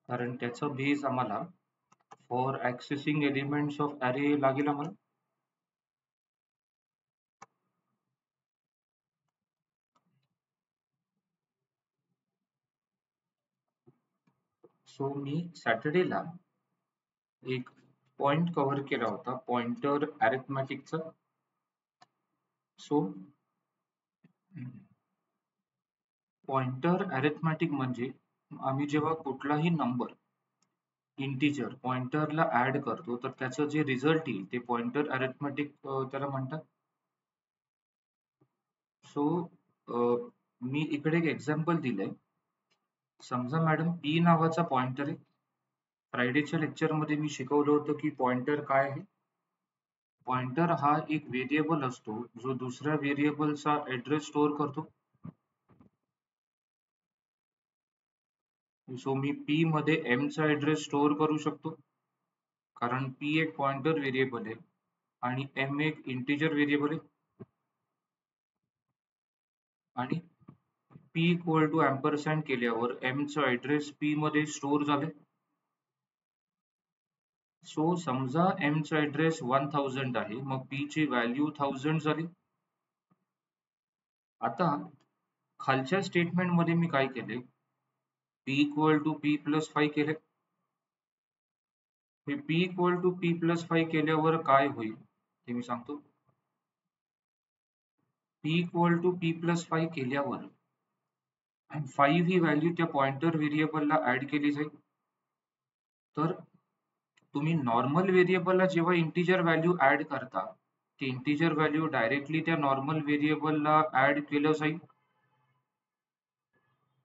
कारण त्याचा बेस आम्हाला फॉर ऍक्सेसिंग एलिमेंट्स ऑफ अरे लागेल आम्हाला. सो मी सॅटर्डेला एक पॉइंट कव्हर केला होता पॉइंटर अरिथमॅटिकचा. सो पॉइंटर अरिथमॅटिक म्हणजे आम्ही जेव्हा कुठलाही नंबर इंटिजर पॉइंटरला ऍड करतो तर त्याचं जे रिझल्ट येईल ते पॉइंटर अरिथमॅटिक त्याला म्हणतात. सो मी इकडे एक एक्झाम्पल दिलंय. समजा मॅडम पी नावाचा पॉइंटर आहे. फ्रायडेच्या लेक्चरमध्ये मी शिकवलं होतं की पॉइंटर काय आहे. पॉइंटर हा एक व्हेरिएबल असतो जो दुसऱ्या व्हेरिएबलचा ऍड्रेस स्टोअर करतो. सो मी पी मध्ये एम चा ऍड्रेस स्टोअर करू शकतो कारण पी एक पॉइंटर व्हेरिएबल आहे आणि एम एक इंटिजर व्हेरिएबल आहे. आणि p इक्वल टू एम्परसँड केल्यावर m चा ऍड्रेस p मध्ये स्टोअर झाले. सो समजा m चा ऍड्रेस 1000 आहे मग p ची व्हॅल्यू 1000 झाली. आता खालच्या स्टेटमेंट मध्ये मी काय केले, p equal to p plus 5 केले. हे p equal to p plus 5 केल्यावर काय होईल ते मी सांगतो. p equal to p plus 5 केल्यावर 5 ही व्हॅल्यू त्या पॉइंटर व्हेरिएबलला ऍड केली जाईल. तर तुम्ही नॉर्मल व्हेरिएबलला जेव्हा इंटिजर व्हॅल्यू ऍड करता ते इंटिजर व्हॅल्यू डायरेक्टली त्या नॉर्मल व्हेरिएबलला ऍड केलं जाईल.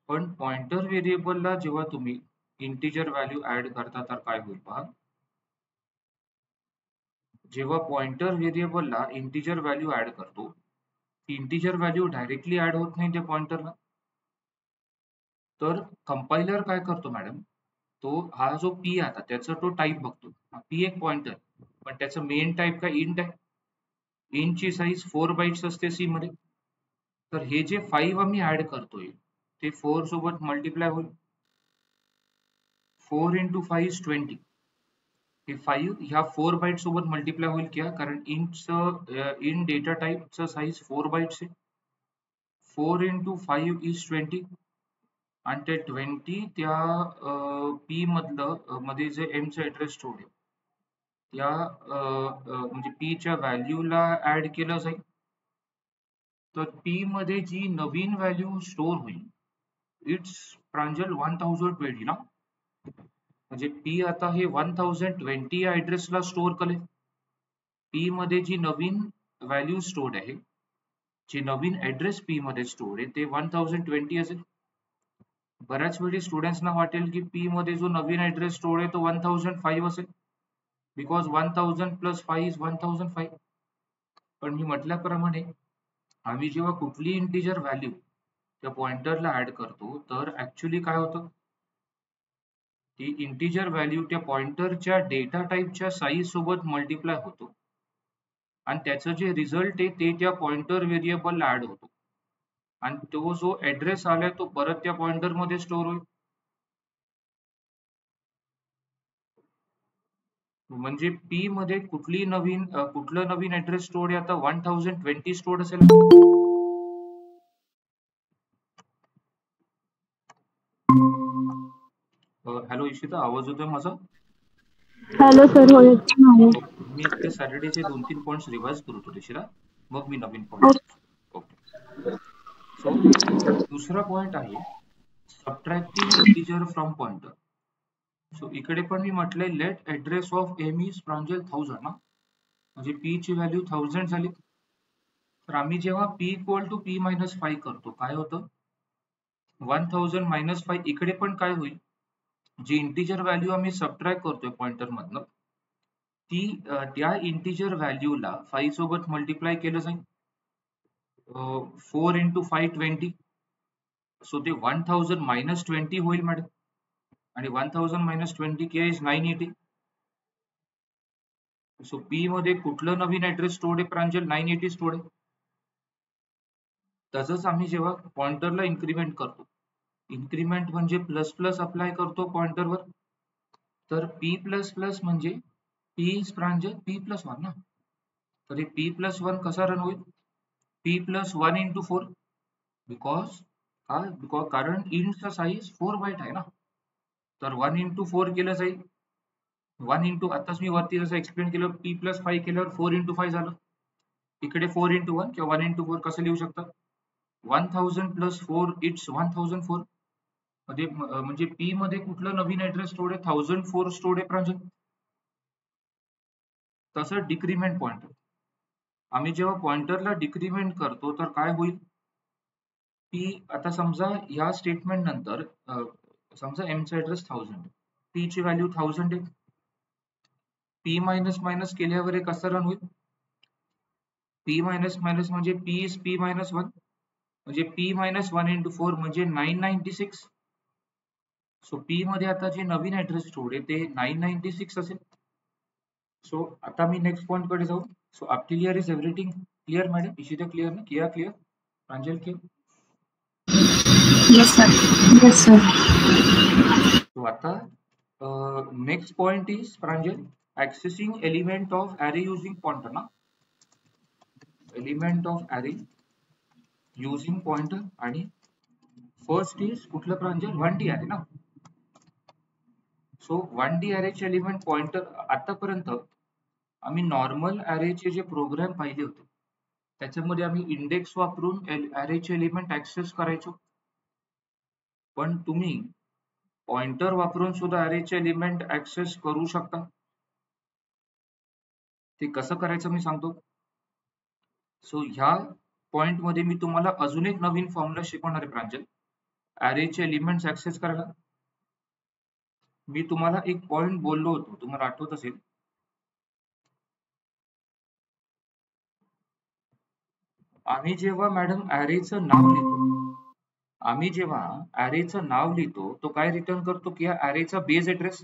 पण पॉइंटर व्हेरिएबलला जेव्हा तुम्ही इंटिजर व्हॅल्यू ऍड करता तर काय होईल पहा. जेव्हा पॉइंटर व्हेरिएबलला इंटिजर व्हॅल्यू ऍड करतो ती इंटिजर व्हॅल्यू डायरेक्टली ऍड होत नाही त्या पॉइंटरला. तर कंपायलर काय करतो मॅडम, तो हा जो p आता त्याचा तो टाइप बघतो. p एक पॉइंटर पण त्याचं मेन टाइप काय इंट आहे. इंट ची साईज 4 बाइट्स असते सी मध्ये. तर हे जे 5 आम्ही ऍड करतोय ते 4 सोबत मल्टिप्लाय होईल. 4 into 5 is 20. हे 5 ह्या 4 बाइट सोबत मल्टिप्लाय होईल क्या, कारण इन डेटा टाइपचं साईज 4 बाइट्स आहे. 4 into 5 is 20 आणि ते 20 त्या p मधलं मध्ये जे m चा ऍड्रेस स्टोअर आहे त्या म्हणजे p च्या व्हॅल्यूला ऍड केलं जाईल. तर p मध्ये जी नवीन व्हॅल्यू स्टोअर होईल इट्स प्रांजल 1020 ना. म्हणजे p आता हे 1020 या ऍड्रेसला स्टोअर करेल. p मध्ये जी नवीन व्हॅल्यू स्टोअर्ड आहे, जी नवीन ऍड्रेस p मध्ये स्टोअर आहे ते 1020 असेल. बऱ्याच वेळी स्टुडंट्सना वाटेल की p मध्ये जो नवीन ऍड्रेस स्टोअर आहे तो 1005 असेल बिकॉज 1000 प्लस 5 इज 1005. पण मी म्हटल्याप्रमाणे आम्ही जेव्हा कुठली इंटिजर व्हॅल्यू त्या पॉइंटरला ऍड करतो तर ऍक्च्युली काय होतं, ती इंटिजर व्हॅल्यू त्या पॉइंटरच्या डेटा टाइपच्या साईज सोबत मल्टिप्लाय होतो आणि त्याचं जे रिझल्ट आहे ते त्या पॉइंटर व्हेरिएबलला ऍड होतो आणि तो जो ऍड्रेस आलाय तो परत त्या पॉइंटर मध्ये स्टोअर होईल. म्हणजे p मध्ये कुठलं नवीन ऍड्रेस स्टोअर आहे आता 1020 स्टोअर असेल. हॅलो इशिता, आवाज येतोय माझा? हॅलो सर, हो येतोय. मी ते सॅटर्डेचे 2-3 पॉइंट्स रिवाइज करतो इशिता, मग मी नवीन पॉइंट. ओके. सो दुसरा पॉइंट आहे subtracting integer from pointer. So इकडे पण मी म्हटलंय let address of m is Pranjal 1000 ना, म्हणजे p ची व्हॅल्यू 1000 झाली. तर आम्ही जेव्हा p equal to p minus 5 करतो काय होतं, 1000 मायनस 5 इकडे पण काय होईल, जी इंटिजर व्हॅल्यू आम्ही सबट्रॅक्ट करतोय पॉइंटर मधनं ती त्या इंटिजर व्हॅल्यूला 5 सोबत मल्टिप्लाय केलं जाईल. 4 into 5 20. सो ते 1000 मायनस 20 होईल मॅडम आणि 1000 minus 20 K is 980. So p मध्ये कुठलं नवीन ऍड्रेस स्टोअर्ड आहे प्रांजल, 980 स्टोअर्ड आहे. तसंच आम्ही जेव्हा पॉइंटरला इन्क्रीमेंट करतो इन्क्रीमेंट म्हणजे प्लस प्लस अप्लाय करतो पॉइंटरवर, तर p प्लस प्लस म्हणजे p is Pranjal p plus 1 ना. तर हे p प्लस 1 कसा रन होईल? p प्लस 1 इंटू 4, बिकॉज कारण इंटचा साईज 4 बाईट आहे ना, तर 1 इंटू 4 केलं जाईल. 1 इंटू आताच मी वरती जसं एक्सप्लेन केलं, p प्लस 5 केल्यावर 4 इंटू 5 झालं. इकडे 4 इंटू 1 किंवा 1 इंटू 4 कसं लिहू शकतात? 1000 प्लस 4 इट्स 1004. म्हणजे p मध्ये कुठलं नवीन ऍड्रेस स्टोअर्ड आहे? 1004 स्टोअर्ड आहे प्रांजल. तसं डिक्रीमेंट पॉइंटर, आम्ही जेव्हा पॉइंटरला डिक्रीमेंट करतो तर काय होईल? p आता समजा या स्टेटमेंट नंतर समजा m चा ऍड्रेस 1000, p ची व्हॅल्यू 1000 आहे. p मायनस मायनस केल्यावर हे कसं रन होईल? p मायनस मायनस म्हणजे p इज p मायनस 1, म्हणजे p मायनस 1 इंटू 4 म्हणजे 996. सो p मध्ये आता जे नवीन ऍड्रेस स्टोअर्ड आहे ते 996 असेल. सो आता मी नेक्स्ट पॉइंट कडे जाऊ. So up till here is everything clear madam? Ishita clear ना? किया clear? Pranjal clear? Yes, sir. Yes, sir. So आता next point is Pranjal, accessing element of array using pointer ना, element of array using pointer. आणि first is कुठलं प्रांजल? 1D array ना. So 1D arrayचे element pointer, आतापर्यंत आम्ही normal arrayचे जे programme पाहिले होते त्याच्यामध्ये आम्ही इंडेक्स वापरून arrayचे एलिमेंट ऍक्सेस करायचो, पण तुम्ही पॉइंटर वापरून सुद्धा arrayचे एलिमेंट ऍक्सेस करू शकता. ते कसं करायचं मी सांगतो. सो ह्या पॉइंट मध्ये मी तुम्हाला अजून एक नवीन फॉर्म्युला शिकवणार आहे प्रांजल, arrayचे एलिमेंट्स ऍक्सेस करायला. मी तुम्हाला एक पॉइंट बोललो होतो, तुम्हाला आठवत असेल, आम्ही जेव्हा मॅडम arrayचं नाव लिहितो, तो काय रिटर्न करतो की या arrayचा बेस ऍड्रेस.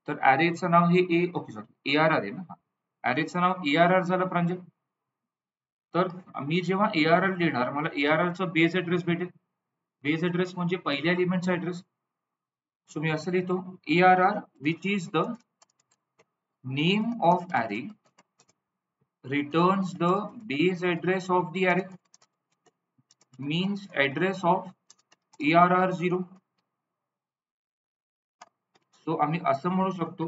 तर arrayचं नाव हे ARR आहे ना, arrayचं नाव ARR झालं प्रांजल. तर मी जेव्हा ARR लिहिणार, मला ARR चा बेस ऍड्रेस भेटेल. बेस ऍड्रेस म्हणजे पहिल्या एलिमेंटचा ऍड्रेस. सो मी असं लिहितो, ARR which is the name of array returns the base address of the array, means address of ARR0. So आम्ही असं म्हणू शकतो,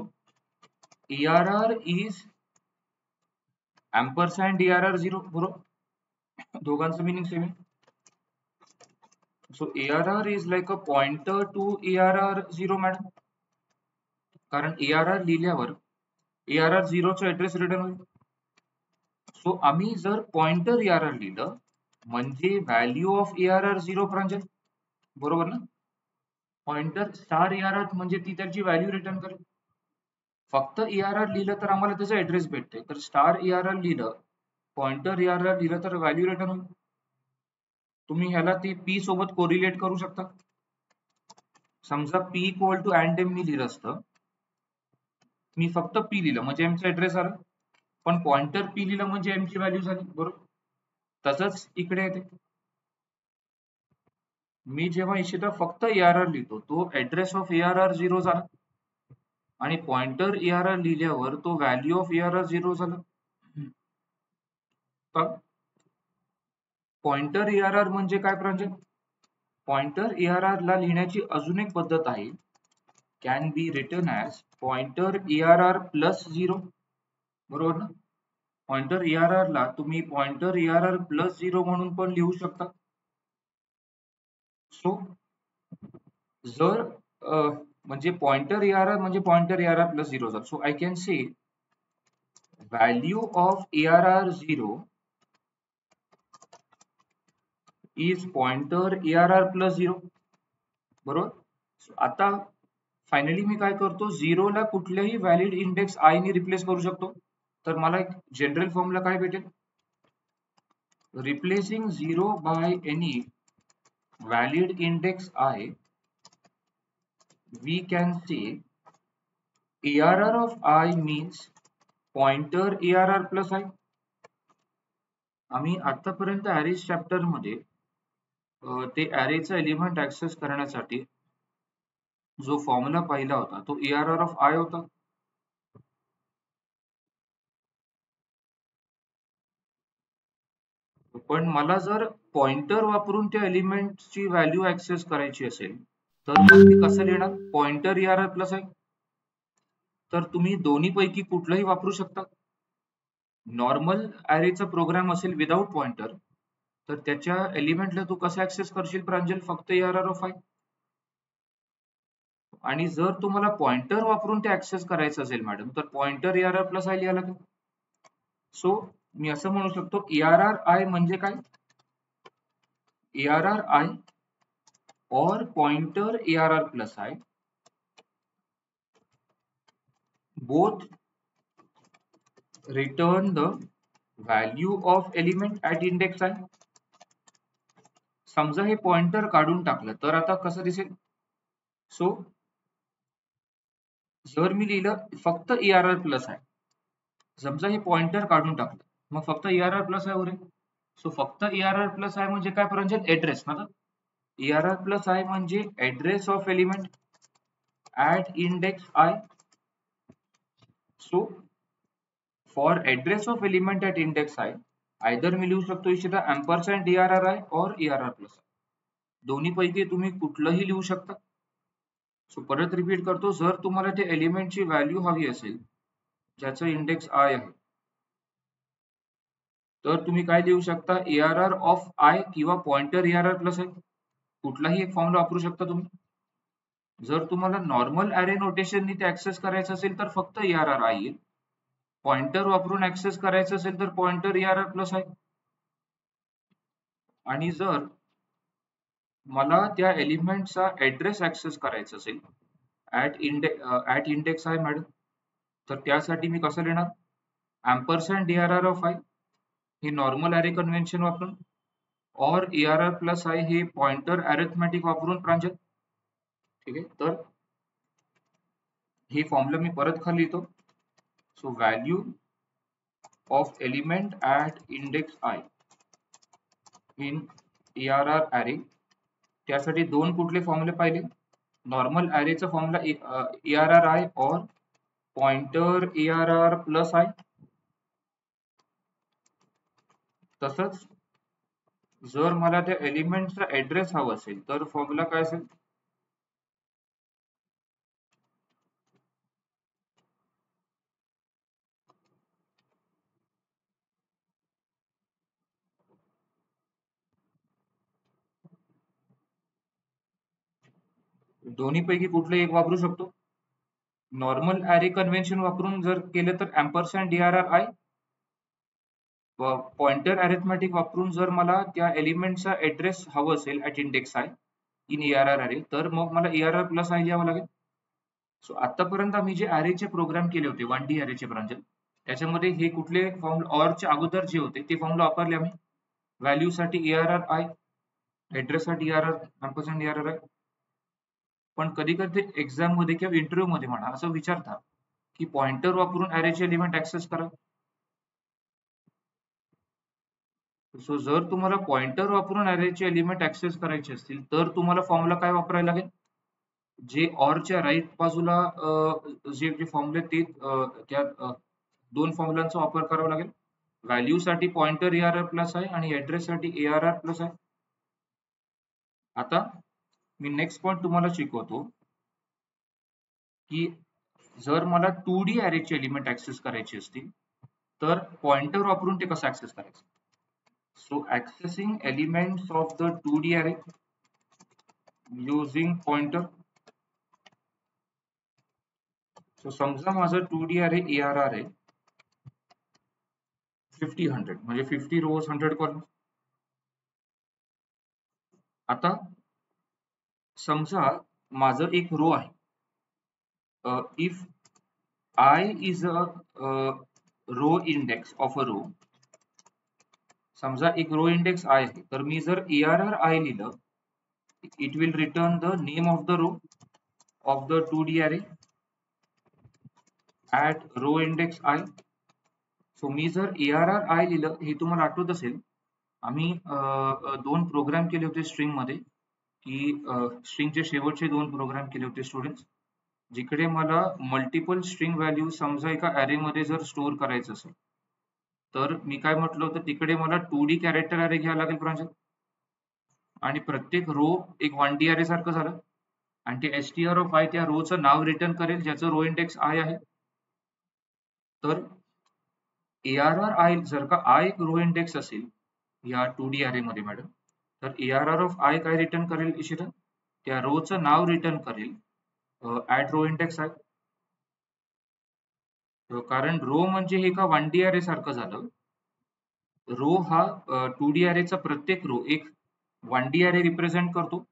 ARR is ampersand ARR0, बरोबर? दोघांचं मिनिंग सेम आहे. So ARR is like a pointer to ARR0 madam, कारण ARR लिहिल्यावर ARR0 चा ऍड्रेस रिटर्न होईल. सो आम्ही जर पॉइंटर ARR लिहिलं म्हणजे व्हॅल्यू ऑफ ARR0 प्रांजल, बरोबर ना? पॉइंटर स्टार ARR म्हणजे ती त्याची व्हॅल्यू रिटर्न करेल. फक्त ARR लिहिलं तर आम्हाला त्याचा ऍड्रेस भेटते, तर स्टार ARR लिहिलं, पॉइंटर ARR लिहिलं तर व्हॅल्यू रिटर्न होईल. तुम्ही ह्याला ती p सोबत कोरिलेट करू शकता. समजा p इक्वल टू m मी लिहिलं असतं, मी फक्त p लिहिलं म्हणजे m चा ऍड्रेस आला, पण पॉइंटर p लिहिलं म्हणजे m ची व्हॅल्यू झाली, बरोबर? तसंच इकडे येते. मी जेव्हा इशिता फक्त ARR लिहितो, तो ऍड्रेस ऑफ ARR0 झाला, आणि पॉइंटर ARR लिहिल्यावर तो व्हॅल्यू ऑफ ARR0 झाला. पॉइंटर ARR म्हणजे काय प्रांजल? पॉइंटर ARR ला लिहिण्याची अजून एक पद्धत आहे, can be written as pointer ARR plus 0, बरोबर ना? पॉइंटर ARR ला तुम्ही पॉइंटर ARR प्लस 0 म्हणून पण लिहू शकता. सो जर म्हणजे पॉइंटर ARR म्हणजे पॉइंटर ARR प्लस 0 झालं. So I can say value of ARR0 is pointer ARR plus 0, बरोबर? आता फायनली मी काय करतो, 0 ला कुठल्याही व्हॅलिड इंडेक्स i ने रिप्लेस करू शकतो. तर मला एक जनरल फॉर्म्युला काय भेटेल? Replacing 0 by any valid index i, we can say ARR of i means pointer ARR plus i. आम्ही आतापर्यंत arrays चॅप्टर मध्ये ते अरेचा एलिमेंट ऍक्सेस करण्यासाठी जो फॉर्म्युला पाहिला होता तो ERR ऑफ आय होता. पण मला जर पॉइंटर वापरून त्या एलिमेंटची व्हॅल्यू ऍक्सेस करायची असेल तर मग मी कसं लिहिणार? पॉइंटर ERR प्लस आहे. तर तुम्ही दोन्ही पैकी कुठलंही वापरू शकता. नॉर्मल अरेचा प्रोग्राम असेल विदाउट पॉइंटर तर त्याच्या एलिमेंटला तू कसं ऍक्सेस करशील प्रांजल? फक्त ERR ऑफ आय. आणि जर तुम्हाला पॉइंटर वापरून ते ऍक्सेस करायचं असेल मॅडम तर पॉइंटर ERR प्लस आय लिहायला लागेल. सो मी असं म्हणू शकतो ERR आय म्हणजे काय? ERR I or pointer ERR plus I both return the value of element at index I. समजा हे पॉइंटर काढून टाकलं तर आता कसं दिसेल? सो जर मी लिहिलं फक्त ERR प्लस आहे, समजा हे पॉइंटर काढून टाकलं मग फक्त ERR प्लस आहे उरेल. सो फक्त ERR प्लस आहे म्हणजे काय म्हणजे ऍड्रेस ना. ERR प्लस आय म्हणजे address of element at index i. So for address of element at index i either मी लिहू शकतो इथे ampersand ERR आय और ERR प्लस आय. दोन्ही पैकी तुम्ही कुठलंही लिहू शकता. सो परत रिपीट करतो, जर तुम्हाला त्या एलिमेंटची व्हॅल्यू हवी असेल ज्याचं इंडेक्स आय आहे तर तुम्ही काय लिहू शकता? ERR ऑफ आय किंवा पॉइंटर ERR प्लस आय कुठलाही एक फॉर्म्युला वापरू शकता तुम्ही. जर तुम्हाला नॉर्मल अरे नोटेशननी ते ऍक्सेस करायचं असेल तर फक्त ERR आय येईल. पॉइंटर वापरून ऍक्सेस करायचं असेल तर पॉइंटर ERR प्लस आय. आणि जर मला त्या एलिमेंटचा ऍड्रेस ऍक्सेस करायचा असेल ऍट इंडेक्स आय मॅडम तर त्यासाठी मी कसं लिहिणार? ampersand ERR ऑफ आय हे नॉर्मल अरे कन्व्हेन्शन वापरून और ERR प्लस आय हे पॉइंटर अरिथमेटिक वापरून प्रांजल. ठीक आहे, तर हे फॉर्म्युला मी परत खाली लिहितो. So value of element at index I in ERR अरे. त्यासाठी दोन कुठले फॉर्म्युले पाहिले? नॉर्मल अरेचा फॉर्म्युला ERR आय और पॉइंटर ERR प्लस आय. तसंच जर मला त्या एलिमेंटचा ऍड्रेस हवा असेल तर फॉर्म्युला काय असेल? दोन्ही पैकी कुठले एक वापरू शकतो. नॉर्मल अरे कन्व्हेन्शन वापरून जर केलं तर ampersand ERR I. Pointer arithmetic वापरून जर मला त्या एलिमेंटचा ऍड्रेस हवा असेल at index I in ERR अरे तर मग मला ERR प्लस आय लिहावं लागेल. सो आतापर्यंत आम्ही जे अरेचे प्रोग्राम केले होते 1D अरेचे प्रांजल त्याच्यामध्ये हे कुठले फॉर्म्युला ऑरच्या अगोदर जे होते ते फॉर्म्युला वापरले आम्ही. व्हॅल्यू साठी ERR आय, ऍड्रेस साठी ERR ampersand ERR आय. पण कधी कधी एक्झाम मध्ये किंवा इंटरव्ह्यू मध्ये म्हणा असं विचारतात की पॉइंटर वापरून अरेचे एलिमेंट ऍक्सेस करा. सो जर तुम्हाला पॉइंटर वापरून अरेचे एलिमेंट ऍक्सेस करायचे असतील तर तुम्हाला फॉर्म्युला काय वापरायला लागेल? जे ऑरच्या राईट बाजूला जे फॉर्म्युले ते त्या दोन फॉर्म्युलांचा वापर करावा लागेल. व्हॅल्यू साठी पॉइंटर ERR प्लस आहे आणि ऍड्रेस साठी ERR प्लस आहे. आता मी नेक्स्ट पॉइंट तुम्हाला शिकवतो की जर मला 2D अरेचे एलिमेंट ऍक्सेस करायचे असतील तर पॉइंटर वापरून ते कसं ऍक्सेस करायचं. So ऍक्सेसिंग elements of the 2D अरे युजिंग पॉइंटर. सो समजा माझं 2D अरे ERR आहे 50-100 म्हणजे 50 रोज 100 कॉलम. आता समजा माझं एक रो आहे. If I is a row index of a row. समजा एक रो इंडेक्स I आहे तर मी जर ERR I लिहिलं it will return the name of the row of the 2D array at row index I. So मी जर ERR I लिहिलं हे तुम्हाला आठवत असेल आम्ही दोन प्रोग्राम केले होते स्ट्रिंग मध्ये, की स्ट्रिंगचे शेवटचे दोन प्रोग्राम केले होते स्टुडंट्स, जिकडे मला मल्टिपल स्ट्रिंग व्हॅल्यू समजा एका अरे मध्ये जर स्टोअर करायचं असेल, तर मी काय म्हटलं होतं, तिकडे मला 2D कॅरेक्टर अरे घ्यावा लागेल प्रांजल, आणि प्रत्येक रो एक 1D अरे सारखं झालं, आणि ते str ऑफ आय त्या रोचं नाव रिटर्न करेल ज्याचं रो इंडेक्स आय आहे. तर ARR आय जर का आय एक रो इंडेक्स असेल या 2D अरे मध्ये मॅडम, तर ARR ऑफ आय काय रिटर्न करेल इशिता, त्या रोचं नाव रिटर्न करेल ऍट रो इंडेक्स आय. कारण रो म्हणजे हे का 1D अरे सारखं झालं. रो हा 2D अरेचा प्रत्येक रो एक 1D अरे रिप्रेझेंट करतो.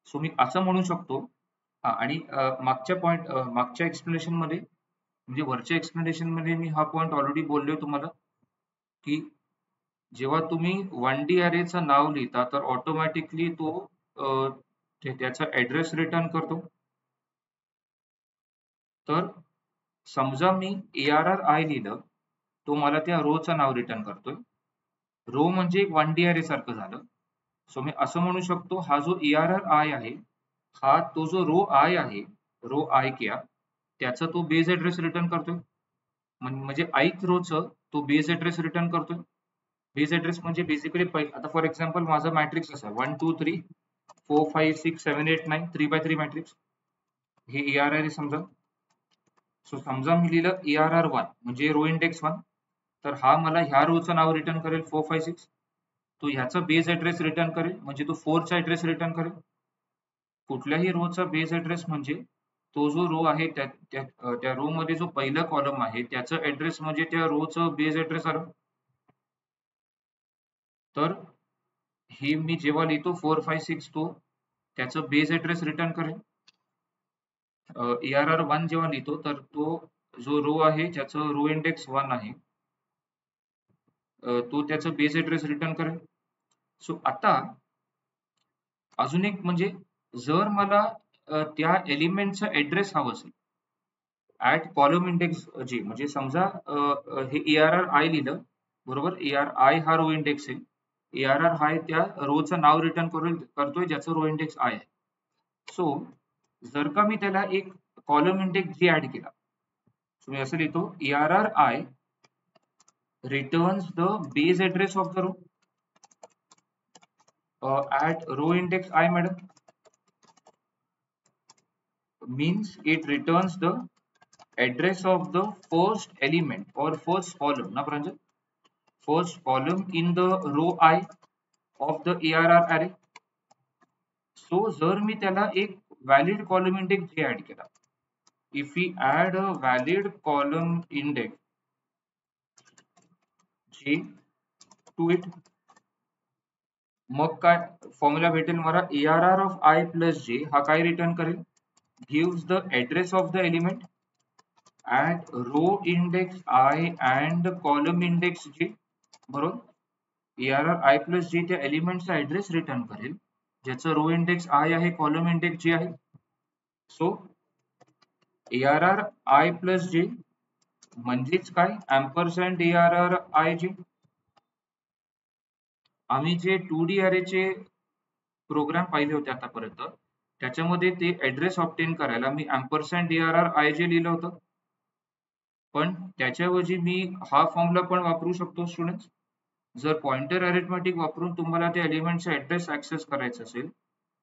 सो मी असं म्हणू शकतो. आणि मागच्या एक्सप्लेनेशन मध्ये, म्हणजे वरच्या एक्सप्लेनेशन मध्ये मी हा पॉइंट ऑलरेडी बोललोय तुम्हाला, की जेव्हा तुम्ही 1D अरेचं नाव लिहिता तर ऑटोमॅटिकली तो त्याचा ऍड्रेस रिटर्न करतो. तर समजा मी ARR आय लिहिलं, तो मला त्या रोचं नाव रिटर्न करतोय. रो म्हणजे एक 1D अरे सारखं झालं. सो मी असं म्हणू शकतो, हा जो ARR आय आहे, हा तो जो रो आय आहे, रो आय क्या, त्याचा तो बेस ऍड्रेस रिटर्न करतोय. म्हणजे आयथ रोचं तो बेस ऍड्रेस रिटर्न करतोय. बेस ऍड्रेस म्हणजे बेसिकली आता फॉर एक्झाम्पल माझा मॅट्रिक्स असा 1 2 3 4 5 6 7 8 9 3x3 मॅट्रिक्स, हे ARR आहे समजा. सो समजा मी लिहिलं ARR1 म्हणजे रो इंडेक्स 1, तर हा मला ह्या रोचं नाव रिटर्न करेल 4 5 6. तो ह्याचा बेस ऍड्रेस रिटर्न करेल, म्हणजे तो 4 चा ऍड्रेस रिटर्न करेल. कुठल्याही रोचा बेस ऍड्रेस म्हणजे तो जो रो आहे त्या रो मध्ये जो पहिला कॉलम आहे त्याचं ऍड्रेस म्हणजे त्या रोचं बेस ऍड्रेस आलं. तर हे मी जेव्हा लिहितो 4 5 6, तो त्याचं बेस ऍड्रेस रिटर्न करेल. ARR1 जेव्हा लिहितो तर तो जो रो आहे ज्याचं रो इंडेक्स 1 आहे, तो त्याचं बेस ऍड्रेस रिटर्न करेल. सो आता अजून एक म्हणजे, जर मला त्या एलिमेंटचा ऍड्रेस हवा असेल ऍट कॉलम इंडेक्स जी, म्हणजे समजा हे ARR आय लिहिलं बरोबर, ARR आय हा रो इंडेक्स आहे, ARR हाय त्या रोचं नाव रिटर्न करतोय ज्याचं रो इंडेक्स आय आहे. सो जर का मी त्याला एक कॉलम इंडेक्स जी ऍड केला, सो मी असं लिहितो ARR I returns the base address of the row at row index I, madam, means it returns the address of the first element or first column na Pranjal, first column in the row I of the ARR array. So जर मी त्याला एक valid column index j add केला, if we add a valid column index j to it, मग काय formula भेटेल मला, ARR of I plus j हा काय रिटर्न करेल, gives the address of the element at row index I and column index j, बरोबर. ARR I plus j त्या एलिमेंटचा ऍड्रेस रिटर्न करेल ज्याचं रो इंडेक्स I आहे, कॉलम इंडेक्स j आहे. So ARR I plus j म्हणजेच काय, ampersand ARR I j. आम्ही जे 2D अरेचे प्रोग्राम पाहिले होते आतापर्यंत, त्याच्यामध्ये ते ऍड्रेस ऑब्टेन करायला मी एम्परसँड ARR I j लिहिलं होतं, पण त्याच्याऐवजी मी हा फॉर्म्युला पण वापरू शकतो स्टुडंट्स. जर पॉइंटर अरिथमेटिक वापरून तुम्हाला त्या एलिमेंटचा ऍड्रेस ऍक्सेस करायचा असेल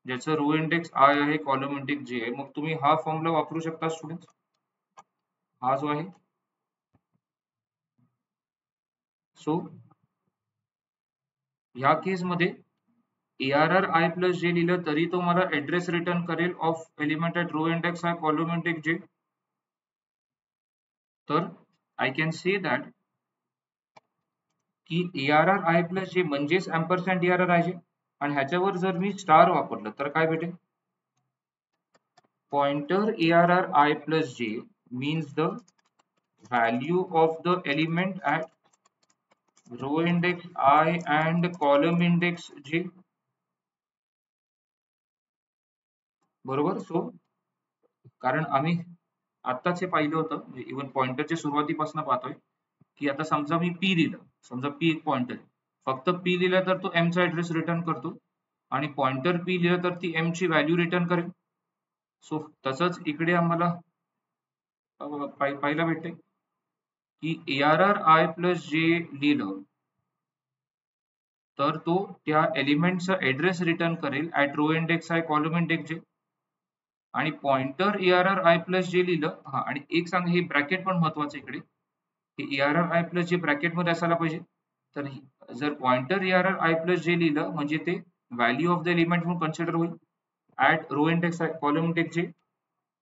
ज्याचं रो इंडेक्स आय आहे, कॉलम इंडेक्स जे आहे, मग तुम्ही हा फॉर्म्युला वापरू शकता स्टुडंट्स, हा जो आहे. सो ह्या केस मध्ये ARR I plus j लिहिलं तरी तो मला ऍड्रेस रिटर्न करेल of element at row index I, column index J. तर आय कॅन से दॅट की ARR I plus j म्हणजेच एम्परसँड ARR I j, आणि ह्याच्यावर जर मी स्टार वापरलं तर काय भेटेल, pointer ARR I plus j means the value of the element at row index I and column index j, बरोबर. सो कारण आम्ही आत्ताच हे पाहिलं होतं, इव्हन पॉइंटरच्या सुरुवातीपासून पाहतोय की आता समजा मी p दिलं, समजा p एक पॉइंटर, फक्त p लिहिला तर तो m चा ऍड्रेस रिटर्न करतो आणि पॉइंटर p लिहिलं तर ती m ची व्हॅल्यू रिटर्न करेल. सो तसंच इकडे आम्हाला पाहायला भेटते की ARR प्लस जे लिहिलं तर तो त्या एलिमेंटचा ऍड्रेस रिटर्न करेल at row index I column index J, आणि पॉइंटर ARR प्लस जे लिहिलं हा, आणि एक सांग हे ब्रॅकेट पण महत्वाचं इकडे की ARR प्लस जे ब्रॅकेट मध्ये असायला पाहिजे. तर जर पॉइंटर ARR प्लस जे लिहिलं म्हणजे ते व्हॅल्यू ऑफ द एलिमेंट म्हणून कन्सिडर होईल at row index I column index J.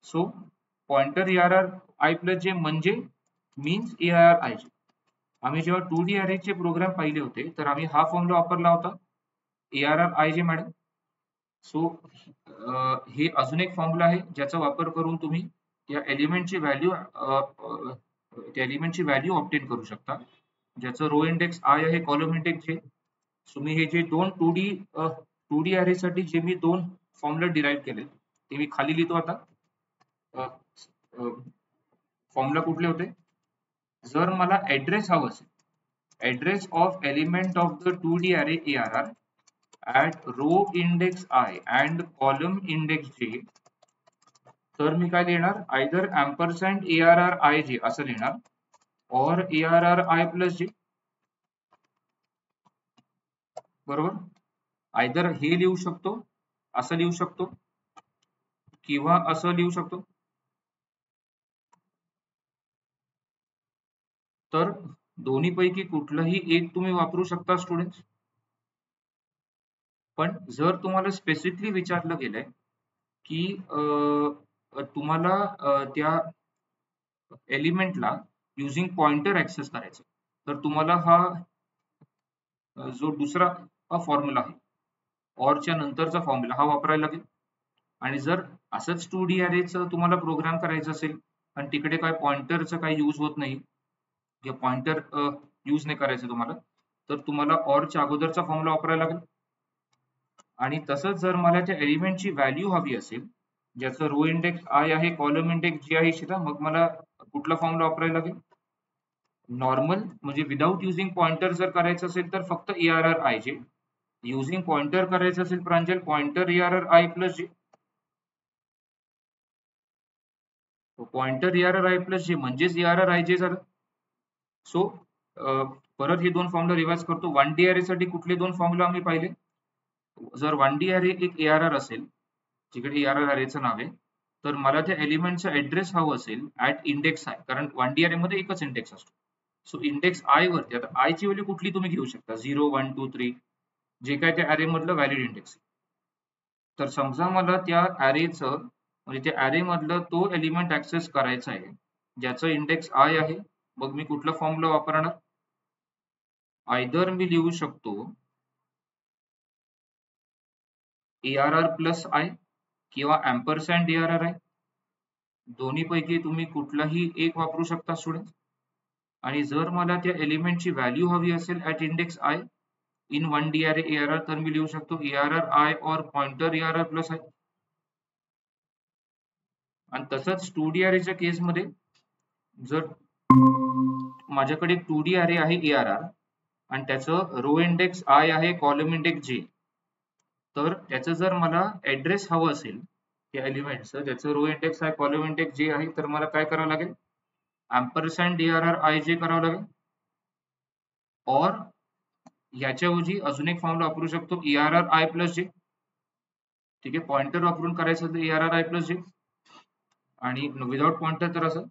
So pointer ARR plus J म्हणजे मीन्स ARR जे. आम्ही जेव्हा 2D अरेचे प्रोग्राम पाहिले होते तर आम्ही हा फॉर्म्युला वापरला होता ARR जे मॅडम. सो हे अजून एक फॉर्म्युला आहे ज्याचा वापर करून तुम्ही या एलिमेंटची व्हॅल्यू ऑब्टेन करू शकता, ज्याचं रो इंडेक्स आय आहे कॉलम इंडेक्स जे. तुम्ही हे जे दोन 2D अरे साठी जे मी दोन फॉर्म्युला डिराईव्ह केले ते मी खाली लिहितो आता. फॉर्म्युला कुठले होते? जर मला ऍड्रेस हवं असेल, address of element of the 2D अरे ARR at row index I and column index J, तर मी काय लिहिणार, आयदर ampersand ARR IJ असं लिहिणार और ARR I प्लस J. बरोबर, आयदर हे लिहू शकतो, असं लिहू शकतो किंवा असं लिहू शकतो. तर दोन्ही पैकी कुठलंही एक तुम्ही वापरू शकता स्टुडंट्स. पण जर तुम्हाला स्पेसिफिकली विचारलं गेलंय की तुम्हाला त्या एलिमेंटला युजिंग पॉइंटर ऍक्सेस करायचं, तर तुम्हाला हा जो दुसरा फॉर्म्युला आहे ऑरच्या नंतरचा फॉर्म्युला हा वापरायला लागेल. आणि जर असंच 2D अरेचं तुम्हाला प्रोग्राम करायचं असेल आणि तिकडे काय पॉइंटरचं काही यूज होत नाही किंवा पॉइंटर यूज नाही करायचं तुम्हाला, तर तुम्हाला ऑरच्या अगोदरचा फॉर्म्युला वापरायला लागेल. आणि तसंच जर मला त्या एलिमेंटची व्हॅल्यू हवी असेल ज्याचं रो इंडेक्स आय आहे कॉलम इंडेक्स जे आहे शिरा, मग मला कुठला फॉर्म्युला वापरायला लागेल? नॉर्मल म्हणजे विदाउट युजिंग पॉइंटर जर करायचं असेल तर फक्त ARR जे, युजिंग पॉइंटर करायचं असेल प्रांजल पॉइंटर ARR प्लस जे. पॉइंटर ARR प्लस जे म्हणजेच ARR जे झालं. सो परत हे दोन फॉर्म्युला रिवाइज करतो. 1D अरे साठी कुठले दोन फॉर्म्युला आम्ही पाहिले? जर 1D अरे एक ARR असेल जिकडे ARR अरेचं नाव आहे, तर मला त्या एलिमेंटचा ऍड्रेस हवं असेल ऍट इंडेक्स आय, कारण 1D अरे मध्ये एकच इंडेक्स असतो. सो इंडेक्स आय वरती आता आय ची व्हॅल्यू कुठली तुम्ही घेऊ शकता, 0 1 2 3 जे काय त्या अरे मधलं व्हॅलिड इंडेक्स. तर समजा मला त्या अरेचं म्हणजे त्या अरे मधलं तो एलिमेंट ऍक्सेस करायचा आहे ज्याचं इंडेक्स आय आहे, मग मी कुठला फॉर्म्युला वापरणार? आयदर मी लिहू शकतो ARR प्लस आय किंवा ampersand ARR आहे. दोन्ही पैकी तुम्ही कुठलाही एक वापरू शकता स्टुडंट. आणि जर मला त्या एलिमेंटची व्हॅल्यू हवी असेल at index I in 1D अरे ARR, तर मी लिहू शकतो ARR I और पॉइंटर ARR प्लस आय. आणि तसंच 2D अरेच्या केसमध्ये जर माझ्याकडे 2D अरे आहे ARR आणि त्याचं रो इंडेक्स आय आहे कॉलम इंडेक्स जे, तर त्याचं जर मला ऍड्रेस हवं असेल त्या एलिमेंटचं ज्याचं रो इंडेक्स आहे कॉलम इंडेक्स जे आहे, तर मला काय करावं लागेल, ampersand ARR जे करावं लागेल. और याच्याऐवजी अजून एक फॉर्म्युला वापरू शकतो ARR प्लस जे. ठीक आहे, पॉइंटर वापरून करायचं तर ARR प्लस जे आणि विदाउट पॉइंटर तर असं.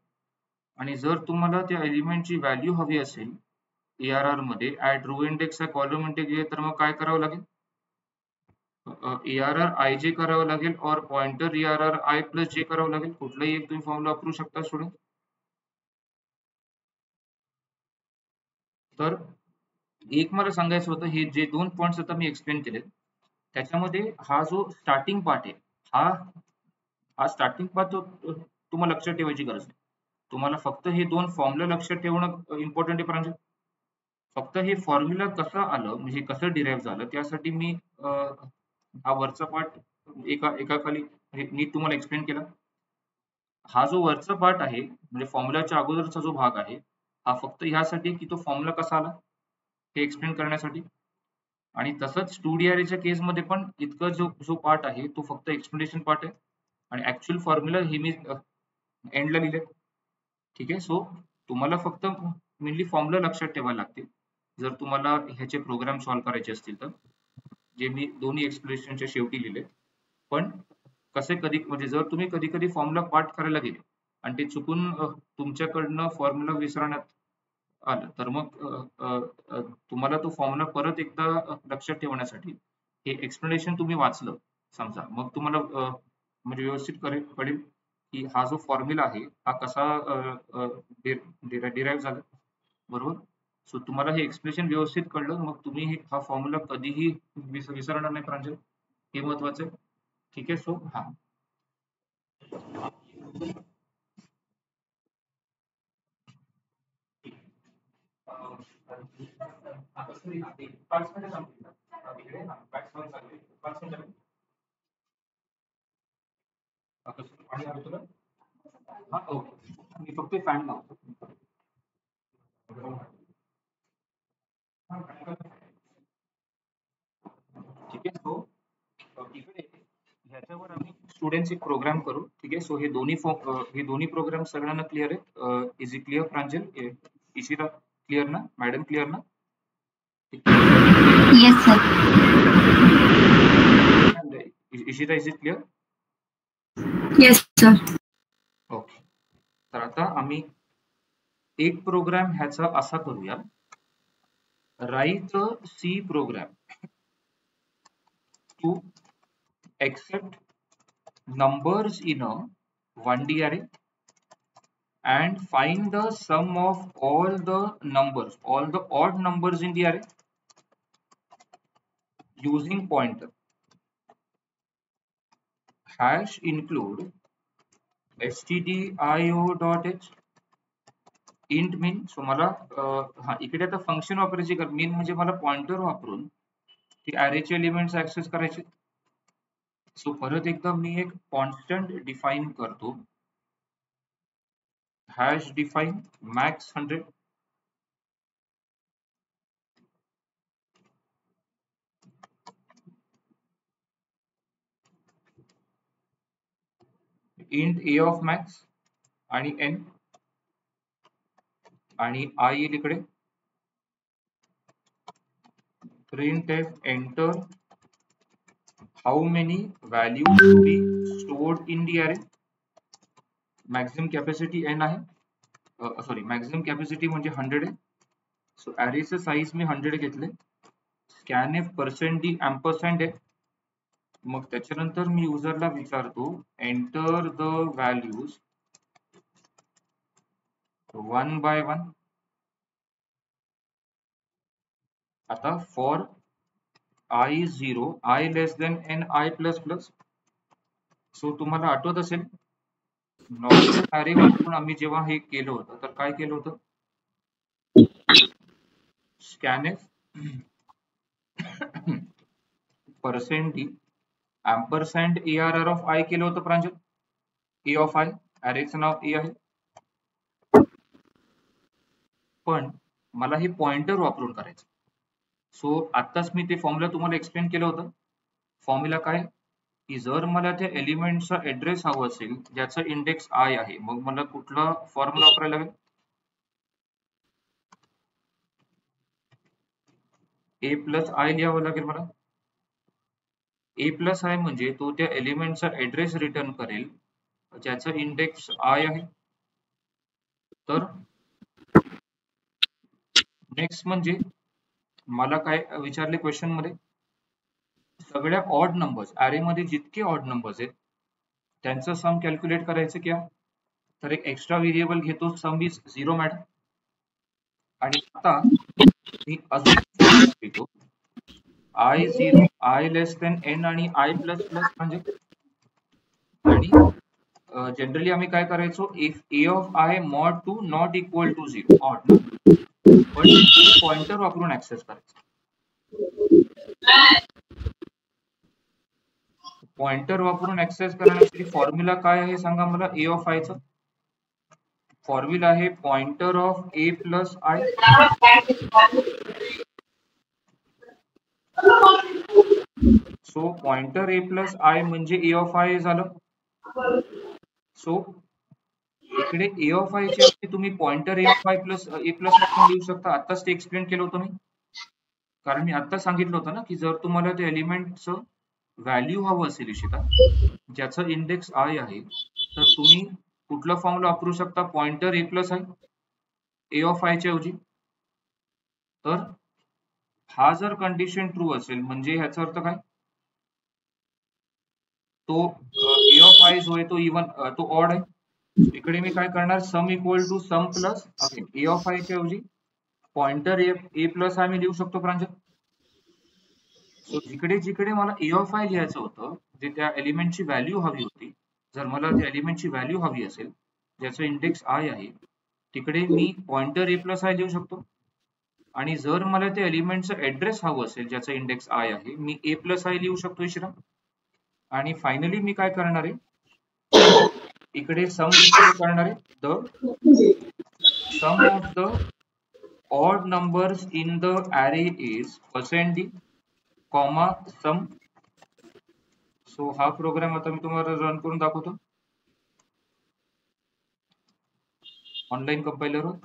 आणि जर तुम्हाला त्या एलिमेंटची व्हॅल्यू हवी असेल ARR मध्ये at row index column index, तर मग काय करावं लागेल, ARR जे करावं लागेल और पॉइंटर ARR प्लस जे करावं लागेल. कुठलाही एक तुम्ही फॉर्म्युला वापरू शकता स्टुडंट. तर एक मला सांगायचं होतं, हे जे दोन पॉइंट्स आता मी एक्सप्लेन केले त्याच्यामध्ये हा जो स्टार्टिंग पार्ट आहे हा स्टार्टिंग पार्ट तुम्हाला लक्षात ठेवायची गरज नाही. तुम्हाला फक्त हे दोन फॉर्म्युला लक्षात ठेवणं इम्पॉर्टंट आहे प्रांजल. फक्त हे फॉर्म्युला कसं आलं म्हणजे कसं डिराईव्ह झालं त्यासाठी मी हा वरचा पार्ट एका खाली नीट तुम्हाला एक्सप्लेन केला. हा जो वरचा पार्ट आहे म्हणजे फॉर्म्युलाच्या अगोदरचा जो भाग आहे हा फक्त ह्यासाठी की तो फॉर्म्युला कसा आला हे एक्सप्लेन करण्यासाठी. आणि तसंच 2D अरेच्या केसमध्ये पण इतकं जो पार्ट आहे तो फक्त एक्सप्लेनेशन पार्ट आहे आणि ऍक्च्युअल फॉर्म्युला हे मी एंडला लिहिले. ठीक आहे. सो तुम्हाला फक्त मेनली फॉर्म्युला लक्षात ठेवायला लागतील जर तुम्हाला ह्याचे प्रोग्राम सॉल्व्ह करायचे असतील तर, जे मी दोन्ही एक्सप्लेनेशनच्या शेवटी लिहिले. पण कसे कधी म्हणजे जर तुम्ही कधी कधी फॉर्म्युला पाठ करायला गेले आणि ते चुकून तुमच्याकडनं फॉर्म्युला विसरण्यात आलं तर मग तुम्हाला तो फॉर्म्युला परत एकदा लक्षात ठेवण्यासाठी हे एक्सप्लेनेशन तुम्ही वाचलं समजा, मग तुम्हाला म्हणजे व्यवस्थित कळेल की हा जो फॉर्म्युला आहे हा कसा डिराईव्ह झाला, बरोबर. सो तुम्हाला हे एक्सप्लेनेशन व्यवस्थित कळलं मग तुम्ही हा फॉर्म्युला कधीही विसरणार नाही प्रांजल, हे महत्वाचं आहे. ठीक आहे. सो हा पाणी आलं तुला? हा ओके, मी फक्त फॅन लावतो. ठीक आहे. सो इकडे ह्याच्यावर आम्ही स्टुडंट्स एक प्रोग्राम करू. ठीक आहे. सो हे दोन्ही प्रोग्राम सगळ्यांना क्लिअर आहेत? Is it clear Pranjal, Ishita clear ना, मॅडम क्लिअर ना? Yes, sir. Ishita is it clear? Yes, sir. Okay. तर आता आम्ही एक प्रोग्राम ह्याचा असा करूया, write C program to accept numbers in a 1D array and find the sum of all the numbers, all the odd numbers in the array using pointer. Hash include stdio.h int min. So मला इकडे आता function वापरायची, min म्हणजे मला pointer वापरून ती अरेचे elements access करायचे. So परत एकदा मी एक कॉन्स्टंट डिफाइन करतो, hash define max 100. int a of max आणि n आणि I येईल इकडे. printf enter how many values to be stored in the array. maximum capacity n आहे, सॉरी maximum capacity म्हणजे 100 आहे. सो arrayचं साईज मी 100 घेतले. scanf %d ampersand आहे. मग त्याच्यानंतर मी युजरला विचारतो एंटर द व्हॅल्यूज 1 by 1. आता for I 0 I less than n I plus plus. So तुम्हाला आठवत असेल नॉर्मल अरे वापरून आम्ही जेव्हा हे केलं होतं तर काय केलं होतं, scanf %d ampersand arr of I केलं होतं प्रांजल. a of I, अरेचं now a आहे. पण मला हे पॉइंटर वापरून करायचं. सो आताच मी ते फॉर्म्युला तुम्हाला एक्सप्लेन केलं होतं. फॉर्म्युला काय की जर मला त्या एलिमेंटचा ऍड्रेस हवा असेल ज्याचा इंडेक्स I आहे, मग मला कुठला फॉर्म्युला वापरायला लागेल, a प्लस आय लिहावं लागेल मला. a प्लस आय म्हणजे तो त्या एलिमेंटचा ऍड्रेस रिटर्न करेल ज्याचा इंडेक्स I आहे. तर नेक्स्ट म्हणजे मला काय विचारले क्वेश्चन मध्ये, सगळ्या ऑड नंबर्स अरे मध्ये जितके ऑड नंबर्स आहेत त्यांचं सम कॅल्क्युलेट करायचं क्या. तर एक एक्स्ट्रा व्हेरिएबल घेतो सम इज 0 मॅडम. आणि आता मी अजून घेतो I 0 I less than n आणि I प्लस प्लस म्हणजे, आणि जनरली आम्ही काय करायचो, if a of I mod 2 not equal to 0 odd, पण पॉइंटर वापरून ऍक्सेस करायचं. पॉइंटर वापरून ऍक्सेस करण्यासाठी फॉर्म्युला काय आहे सांगा मला. a of I चा फॉर्म्युला आहे pointer of a plus I. So pointer A plus I म्हणजे ए ऑफ आय झालं. सो इकडे ए ऑफ आय ची तुम्ही pointer A of I plus A plus I पण लिहू शकता. आताच ते एक्सप्लेन केलं होतं मी, कारण मी आता सांगितलं होतं ना की जर तुम्हाला त्या एलिमेंटचं व्हॅल्यू हवं असेल इशिता, ज्याचं इंडेक्स आय आहे, तर तुम्ही कुठला फॉर्म्युला वापरू शकता, pointer A plus I A of I च्या ऐवजी. तर हा जर कंडिशन ट्रू असेल म्हणजे ह्याचा अर्थ काय, तो ए ऑफ आय जो आहे तो इवन तो ऑड आहे. इकडे मी काय करणार, sum equal to sum plus again A of I च्या ऐवजी पॉइंटर ए प्लस आय मी लिहू शकतो प्रांजल. सो जिकडे जिकडे मला ए ऑफ आय लिहायचं होतं, जे त्या एलिमेंटची व्हॅल्यू हवी होती, जर मला त्या एलिमेंटची व्हॅल्यू हवी असेल ज्याचं इंडेक्स आय आहे, तिकडे मी पॉइंटर ए प्लस आय लिहू शकतो. आणि जर मला त्या एलिमेंटचं ऍड्रेस हवं असेल ज्याचं इंडेक्स आय आहे, मी ए प्लस आय लिहू शकतो इश्रा. आणि फायनली मी काय करणार आहे, इकडे सम करणार आहे, the sum of the odd numbers in the array is %d, comma sum. So हा प्रोग्राम आता मी तुम्हाला रन करून दाखवतो ऑनलाईन कंपायलरवर.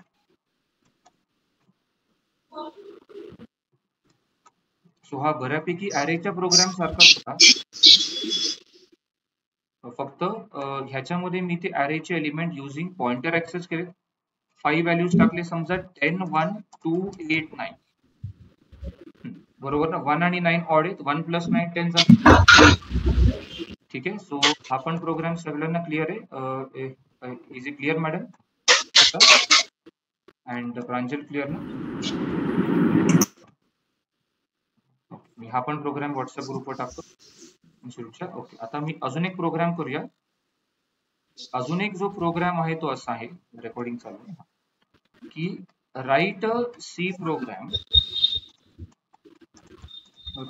सो हा बऱ्यापैकी ॲरेच्या प्रोग्राम सारखाच होता, फक्त ह्याच्यामध्ये मी ते ॲरेचे एलिमेंट युजिंग पॉइंटर ऍक्सेस केले. 5 व्हॅल्यूज टाकले, समजा 10 1 2 8 9, बरोबर ना. 1 आणि 9 ऑड आहेत, 1 प्लस 9 10 झालं. ठीक आहे. सो हा पण प्रोग्राम सगळ्यांना क्लिअर आहे. Is it clear madam and Pranjal, clear ना? मी हा पण प्रोग्राम व्हॉट्सअप ग्रुपवर टाकतो. ओके, आता मी अजून एक प्रोग्राम करूया. अजून एक जो प्रोग्राम आहे तो असा आहे, रेकॉर्डिंग चालू आहे, की write a C program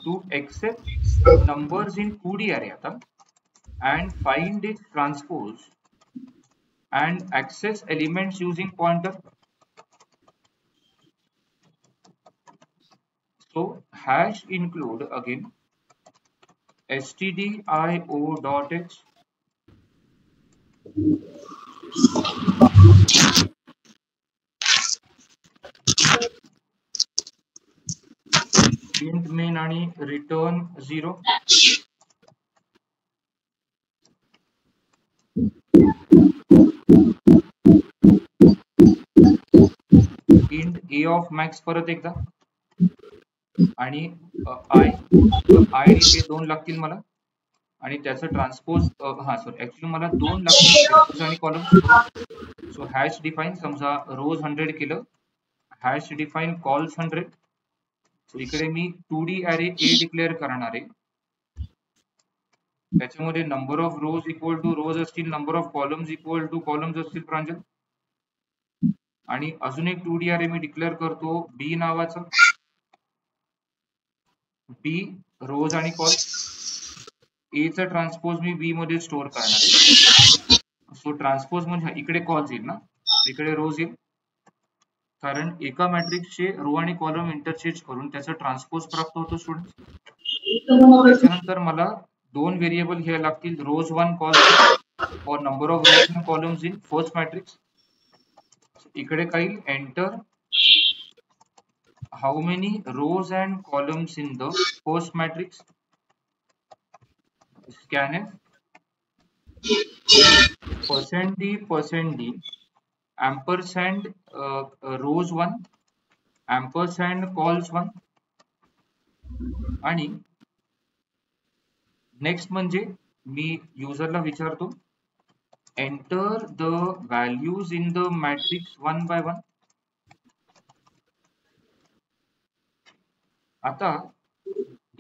to accept numbers in 2D array आता and find its transpose and access elements using pointer. So hash include again stdio.h int main आणि return 0. int a of max परत एकदा, आणि i इथे 2 लागतील मला, आणि त्याचं ट्रान्सपोज हा सॉरी ऍक्च्युली मला 2 लागतील आणि कॉलम. सो हॅश डिफाईन, समजा रोज 100 केलं, हॅश डिफाईन कॉल्स 100. सो इकडे मी 2D array a डिक्लेअर करणार आहे, त्याच्यामध्ये number of rows equal to rows असतील, number of columns equal to columns असतील प्रांजल. आणि अजून एक 2D array मी डिक्लेअर करतो बी नावाचा, बी रोज आणि कॉल. ए चा ट्रान्सपोज मी बी मध्ये स्टोअर करणार आहे. सो ट्रान्सपोज म्हणजे इकडे कॉल्स येईल ना, इकडे रोज येईल, कारण एका मॅट्रिक्सचे रो आणि कॉलम इंटरचेंज करून त्याचा ट्रान्सपोज प्राप्त होतो स्टुडंट. त्याच्यानंतर मला 2 व्हेरिएबल घ्यायला लागतील, rows 1 col or number of rows and columns in first matrix. इकडे काही enter how many rows and columns in the first matrix, scanf %d ampersand rows 1 ampersand calls 1. आणि नेक्स्ट म्हणजे मी युजरला विचारतो enter the values in the matrix 1 by 1. आता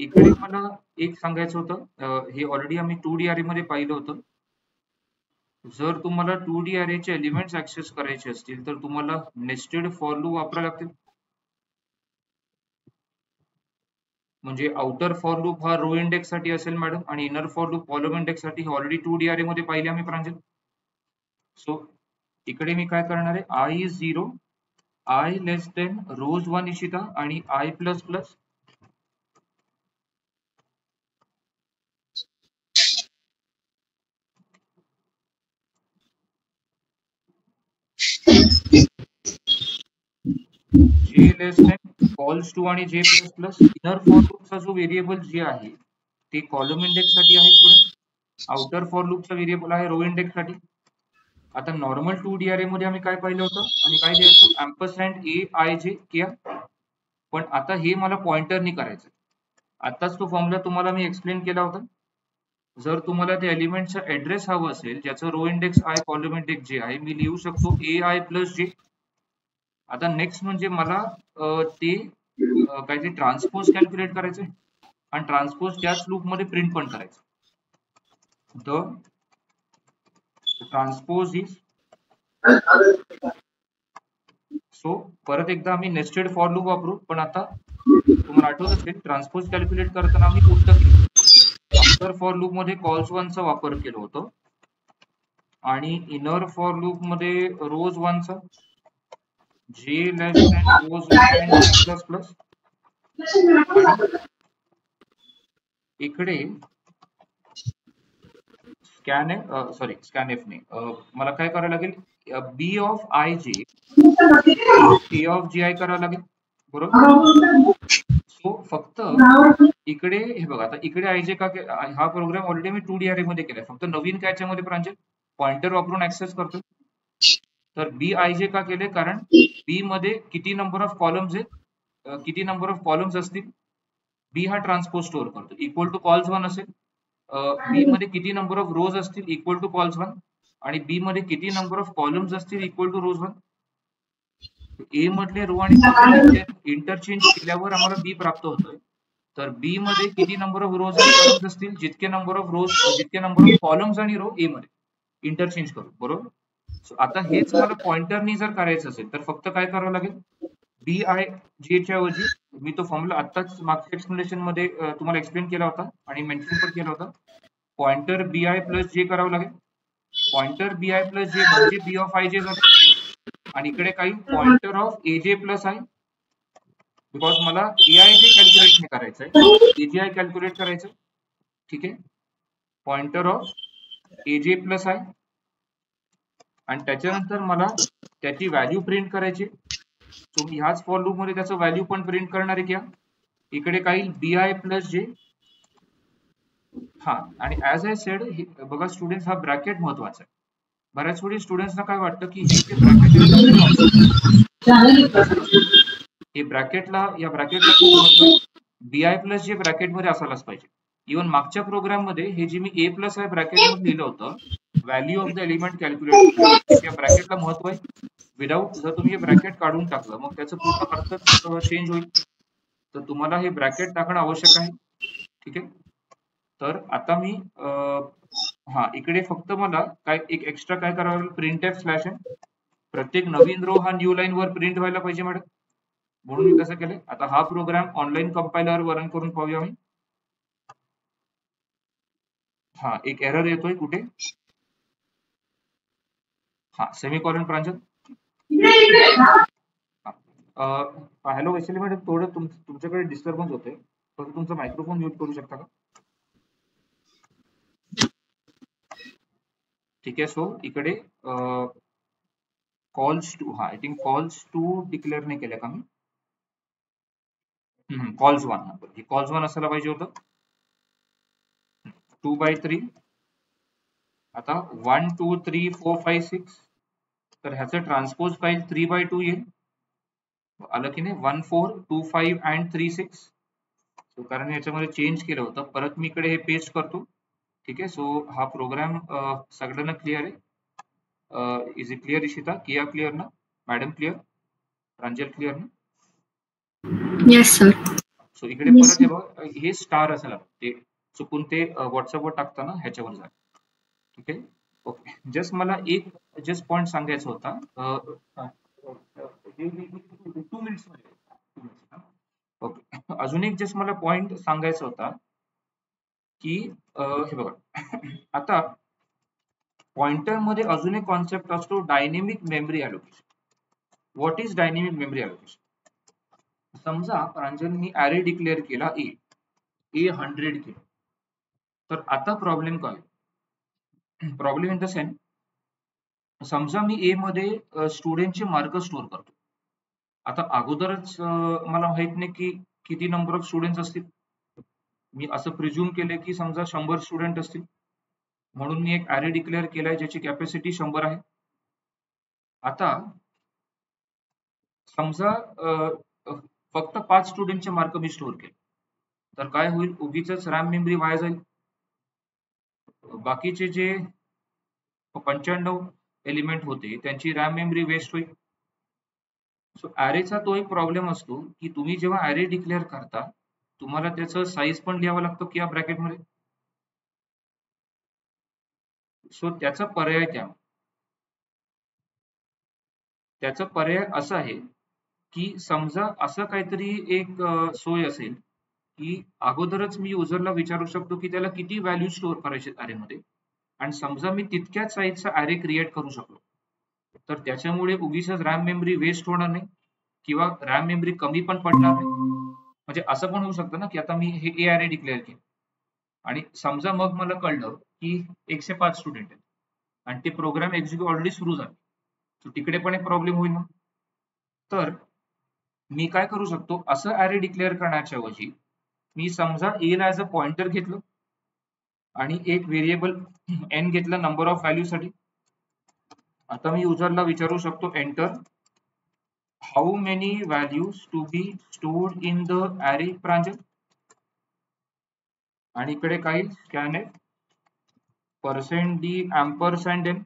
इकडे मला एक सांगायचं होतं, हे ऑलरेडी आम्ही 2D array मध्ये पाहिलं होतं. जर तुम्हाला 2D array चे एलिमेंट्स ऍक्सेस करायचे असतील तर तुम्हाला नेस्टेड फॉर लूप वापरावे लागतील. म्हणजे आउटर फॉर लूप हा रो इंडेक्स साठी असेल मॅडम, आणि inner for loop column index साठी. ऑलरेडी 2D array मध्ये पाहिले आम्ही प्रांजल. सो इकडे मी काय करणार आहे, i is 0, i less than rows 1 Ishita आणि i plus plus जे लेस देन कॉल्स टू आणि जे प्लस प्लस इनर फॉर लूपचा जो व्हेरिएबल जे आहे ते कॉलम इंडेक्स साठी आहे स्टुडंट, आउटर फॉर लूपचा व्हेरिएबल आहे रो इंडेक्स साठी. आता नॉर्मल 2D अरे मध्ये आम्ही काय पाहिलं होतं आणि काय द्यायचो, अँपरसँड ए आय जे किया, पण आता हे मला पॉइंटरनी करायचं. आताच तो फॉर्म्युला तुम्हाला मी एक्सप्लेन केला होता. जर तुम्हाला त्या एलिमेंटचा ऍड्रेस हवा असेल ज्याचं row index I column index J आहे, मी लिहू शकतो ए आय प्लस जे. आता नेक्स्ट म्हणजे मला ते काय ते ट्रान्सपोज कॅल्क्युलेट करायचं आणि ट्रान्सपोज त्याच लूप मध्ये प्रिंट पण करायचं. द ट्रान्सपोज इज, सो परत एकदा आम्ही नेस्टेड फॉर लूप वापरू, पण आता तुम्हाला आठवत असेल ट्रान्सपोज कॅल्क्युलेट करताना आम्ही उलट केलं. आउटर फॉर लूप मध्ये कॉल्स वनचा वापर केला होतो आणि इनर फॉर लूप मध्ये रोज वनचा, जे लेस दॅन रोज वन अँड जे प्लस प्लस, आणि इकडे स्कॅनएफ ने मला काय करावं लागेल, बी ऑफ आय जे ए ऑफ जी आय करावं लागेल, बरोबर. सो फक्त इकडे हे बघा, आता इकडे आय जे का, हा प्रोग्राम ऑलरेडी मी 2D अरे मध्ये केलाय, फक्त नवीन काय मध्ये प्रांजल पॉइंटर वापरून ऍक्सेस करतो. तर बी आय जे का केले, कारण बी मध्ये किती नंबर ऑफ कॉलम्स आहेत, किती नंबर ऑफ कॉलम्स असतील, बी हा ट्रान्सपोज स्टोअर करतो, इक्वल टू कॉल्स वन असेल. बी मध्ये किती नंबर ऑफ रोज असतील, इक्वल टू कॉल्स वन, आणि बी मध्ये किती नंबर ऑफ कॉलम्स असतील, इक्वल टू रोज वन. ए मधले रो आणि कॉलम इंटरचेंज केल्यावर आम्हाला बी प्राप्त होतोय. तर बी मध्ये किती नंबर ऑफ रोज आणि कॉलम्स असतील, जितके नंबर ऑफ रोज जितके नंबर ऑफ कॉलम्स आणि रो ए मध्ये इंटरचेंज करू, बरोबर. सो आता हेच मला पॉइंटरनी जर करायचं असेल तर फक्त काय करावं लागेल, बी आय जे च्या ऐवजी मी तो फॉर्म्युला आत्ताच मागच्या एक्सप्लेनेशन मध्ये तुम्हाला एक्सप्लेन केला होता आणि मेन्शन पण केला होता, पॉइंटर बी आय प्लस जे करावं लागेल. Pointer B I plus J म्हणजे बी ऑफ आय जे झालं, आणि इकडे काही पॉइंटर ऑफ ए जे प्लस आय, बिकॉज मला ए आय जे कॅल्क्युलेट नाही करायचंय, ए जे आय कॅल्क्युलेट करायचं. ठीक आहे, पॉइंटर ऑफ ए जे प्लस आय, आणि त्याच्यानंतर मला त्याची व्हॅल्यू प्रिंट करायची. सो मी ह्याच फॉर लूप मध्ये त्याचं व्हॅल्यू पण प्रिंट करणार आहे. क्या इकडे काही बी आय प्लस जे, हा, आणि ऍज आय सेड बघा स्टुडंट्स, हा ब्रॅकेट महत्वाचा आहे. बऱ्याच वेळी स्टुडंट्सना काय वाटतं की हे जे ब्रॅकेट आहे नवीन ऑप्शन, हे ब्रॅकेटला, या ब्रॅकेटला खूप महत्व आहे. बी आय प्लस जे ब्रॅकेट मध्ये असायलाच पाहिजे. इव्हन मागच्या प्रोग्राम मध्ये हे जे मी ए प्लस आय ब्रॅकेट मध्ये लिहिलं होतं, value of the element calculate, या ब्रॅकेटला महत्व आहे. विदाऊट, जर तुम्ही हे ब्रॅकेट काढून टाकलं मग त्याचं पूर्ण अर्थच चेंज होईल. तर तुम्हाला हे ब्रॅकेट टाकणं आवश्यक आहे. ठीक आहे, तर आता मी हा इकडे फक्त मला काय एक एक्स्ट्रा काय करावं लागेल, प्रिंट एफ स्लॅश एन, प्रत्येक नवीन रो हा न्यू लाईन वर प्रिंट व्हायला पाहिजे मॅडम, म्हणून मी कसं केलंय. आता हा प्रोग्राम ऑनलाईन कंपायलर वर रन करून पाहूया मी. हा एक एरर येतोय कुठे, हा सेमीकॉलन प्रांजल. हॅलो वैशाली मॅडम, थोडं तुमच्याकडे डिस्टर्बन्स होते, तर तुमचा मायक्रोफोन म्यूट करू शकता का. ठीक आहे, सो इकडे कॉल्स टू, हा I think cols two declare नाही केल्या का मी, कॉल्स वन, कॉल्स वन असायला पाहिजे होतं. 2/3, आता 1 2 3 4 5 6, तर ह्याचं ट्रान्सपोज फाईल 3/2 येईल, आलं की नाही, 1 4 2 5 अँड 3 6. सो कारण याच्यामध्ये चेंज केलं होतं, परत मी इकडे हे पेस्ट करतो. ठीक आहे, सो हा प्रोग्राम सगळ्यांना क्लिअर आहे. इज इट क्लिअर इशिता, किया क्लिअर ना मॅडम, क्लिअर, प्रांजल क्लिअर ना. Yes sir. सो इकडे परत हे बघा, हे स्टार असायला ते चुकून ते व्हॉट्सअपवर टाकताना ह्याच्यावर जा. ठीक आहे, ओके. जस्ट मला एक पॉइंट सांगायचा होता, 2 मिनिट्स मध्ये. ओके, अजून एक जस्ट मला पॉइंट सांगायचा होता की हे बघा, आता पॉइंटर मध्ये अजून एक कॉन्सेप्ट असतो, dynamic memory allocation. What is dynamic memory allocation. समजा प्रांजलनी अरे डिक्लेअर केला ए 100 केलं, तर आता प्रॉब्लेम काय, प्रॉब्लेम इन द सेन्स, समजा मी ए मध्ये स्टुडंटचे मार्क स्टोअर करतो आता अगोदरच मला माहित नाही की किती नंबर ऑफ स्टुडंट्स असतील. मी असं प्रिझ्युम केले की समजा 100 स्टुडंट असतील, म्हणून मी एक ॲरे डिक्लेअर केलाय ज्याची कॅपॅसिटी 100 आहे. आता समजा फक्त 5 स्टुडंटचे मार्क मी स्टोअर केले, तर काय होईल, उगीचच रॅम मेमरी वाया जाईल. बाकीचे जे 95 एलिमेंट होते त्यांची रॅम मेमरी वेस्ट होईल. सो ॲरेचा तो एक प्रॉब्लेम असतो की तुम्ही जेव्हा ॲरे डिक्लेअर करता, तुम्हाला त्याचं साईज पण लिहावं लागतं की या ब्रॅकेटमध्ये. सो त्याचा पर्याय काय? त्याचा पर्याय असा आहे की समजा असं काहीतरी एक सोय असेल की अगोदरच मी युजरला विचारू शकतो की त्याला किती व्हॅल्यू स्टोअर करायचे ॲरेमध्ये, आणि समजा मी तितक्याच साईजचा ॲरे क्रिएट करू शकलो, तर त्याच्यामुळे उगीचच रॅम मेमरी वेस्ट होणार नाही किंवा रॅम मेमरी कमी पण पडणार नाही. म्हणजे असं पण होऊ शकतं ना की आता मी हे ए ॲरे डिक्लेअर केलं आणि समजा मग मला कळलं की 105 स्टुडंट आहेत आणि ते प्रोग्राम एक्झिक्यूट ऑलरेडी सुरू झाले, तर तिकडे पण एक प्रॉब्लेम होईल ना. तर मी काय करू शकतो, असं ॲरे डिक्लेअर करण्याच्या ऐवजी मी समजा ए ला ॲज अ पॉइंटर घेतलं आणि एक व्हेरिएबल एन घेतला नंबर ऑफ व्हॅल्यू साठी. आता मी युजरला विचारू शकतो enter how many values to be stored in the array Pranjal, आणि इकडे काही scan %d ampersand n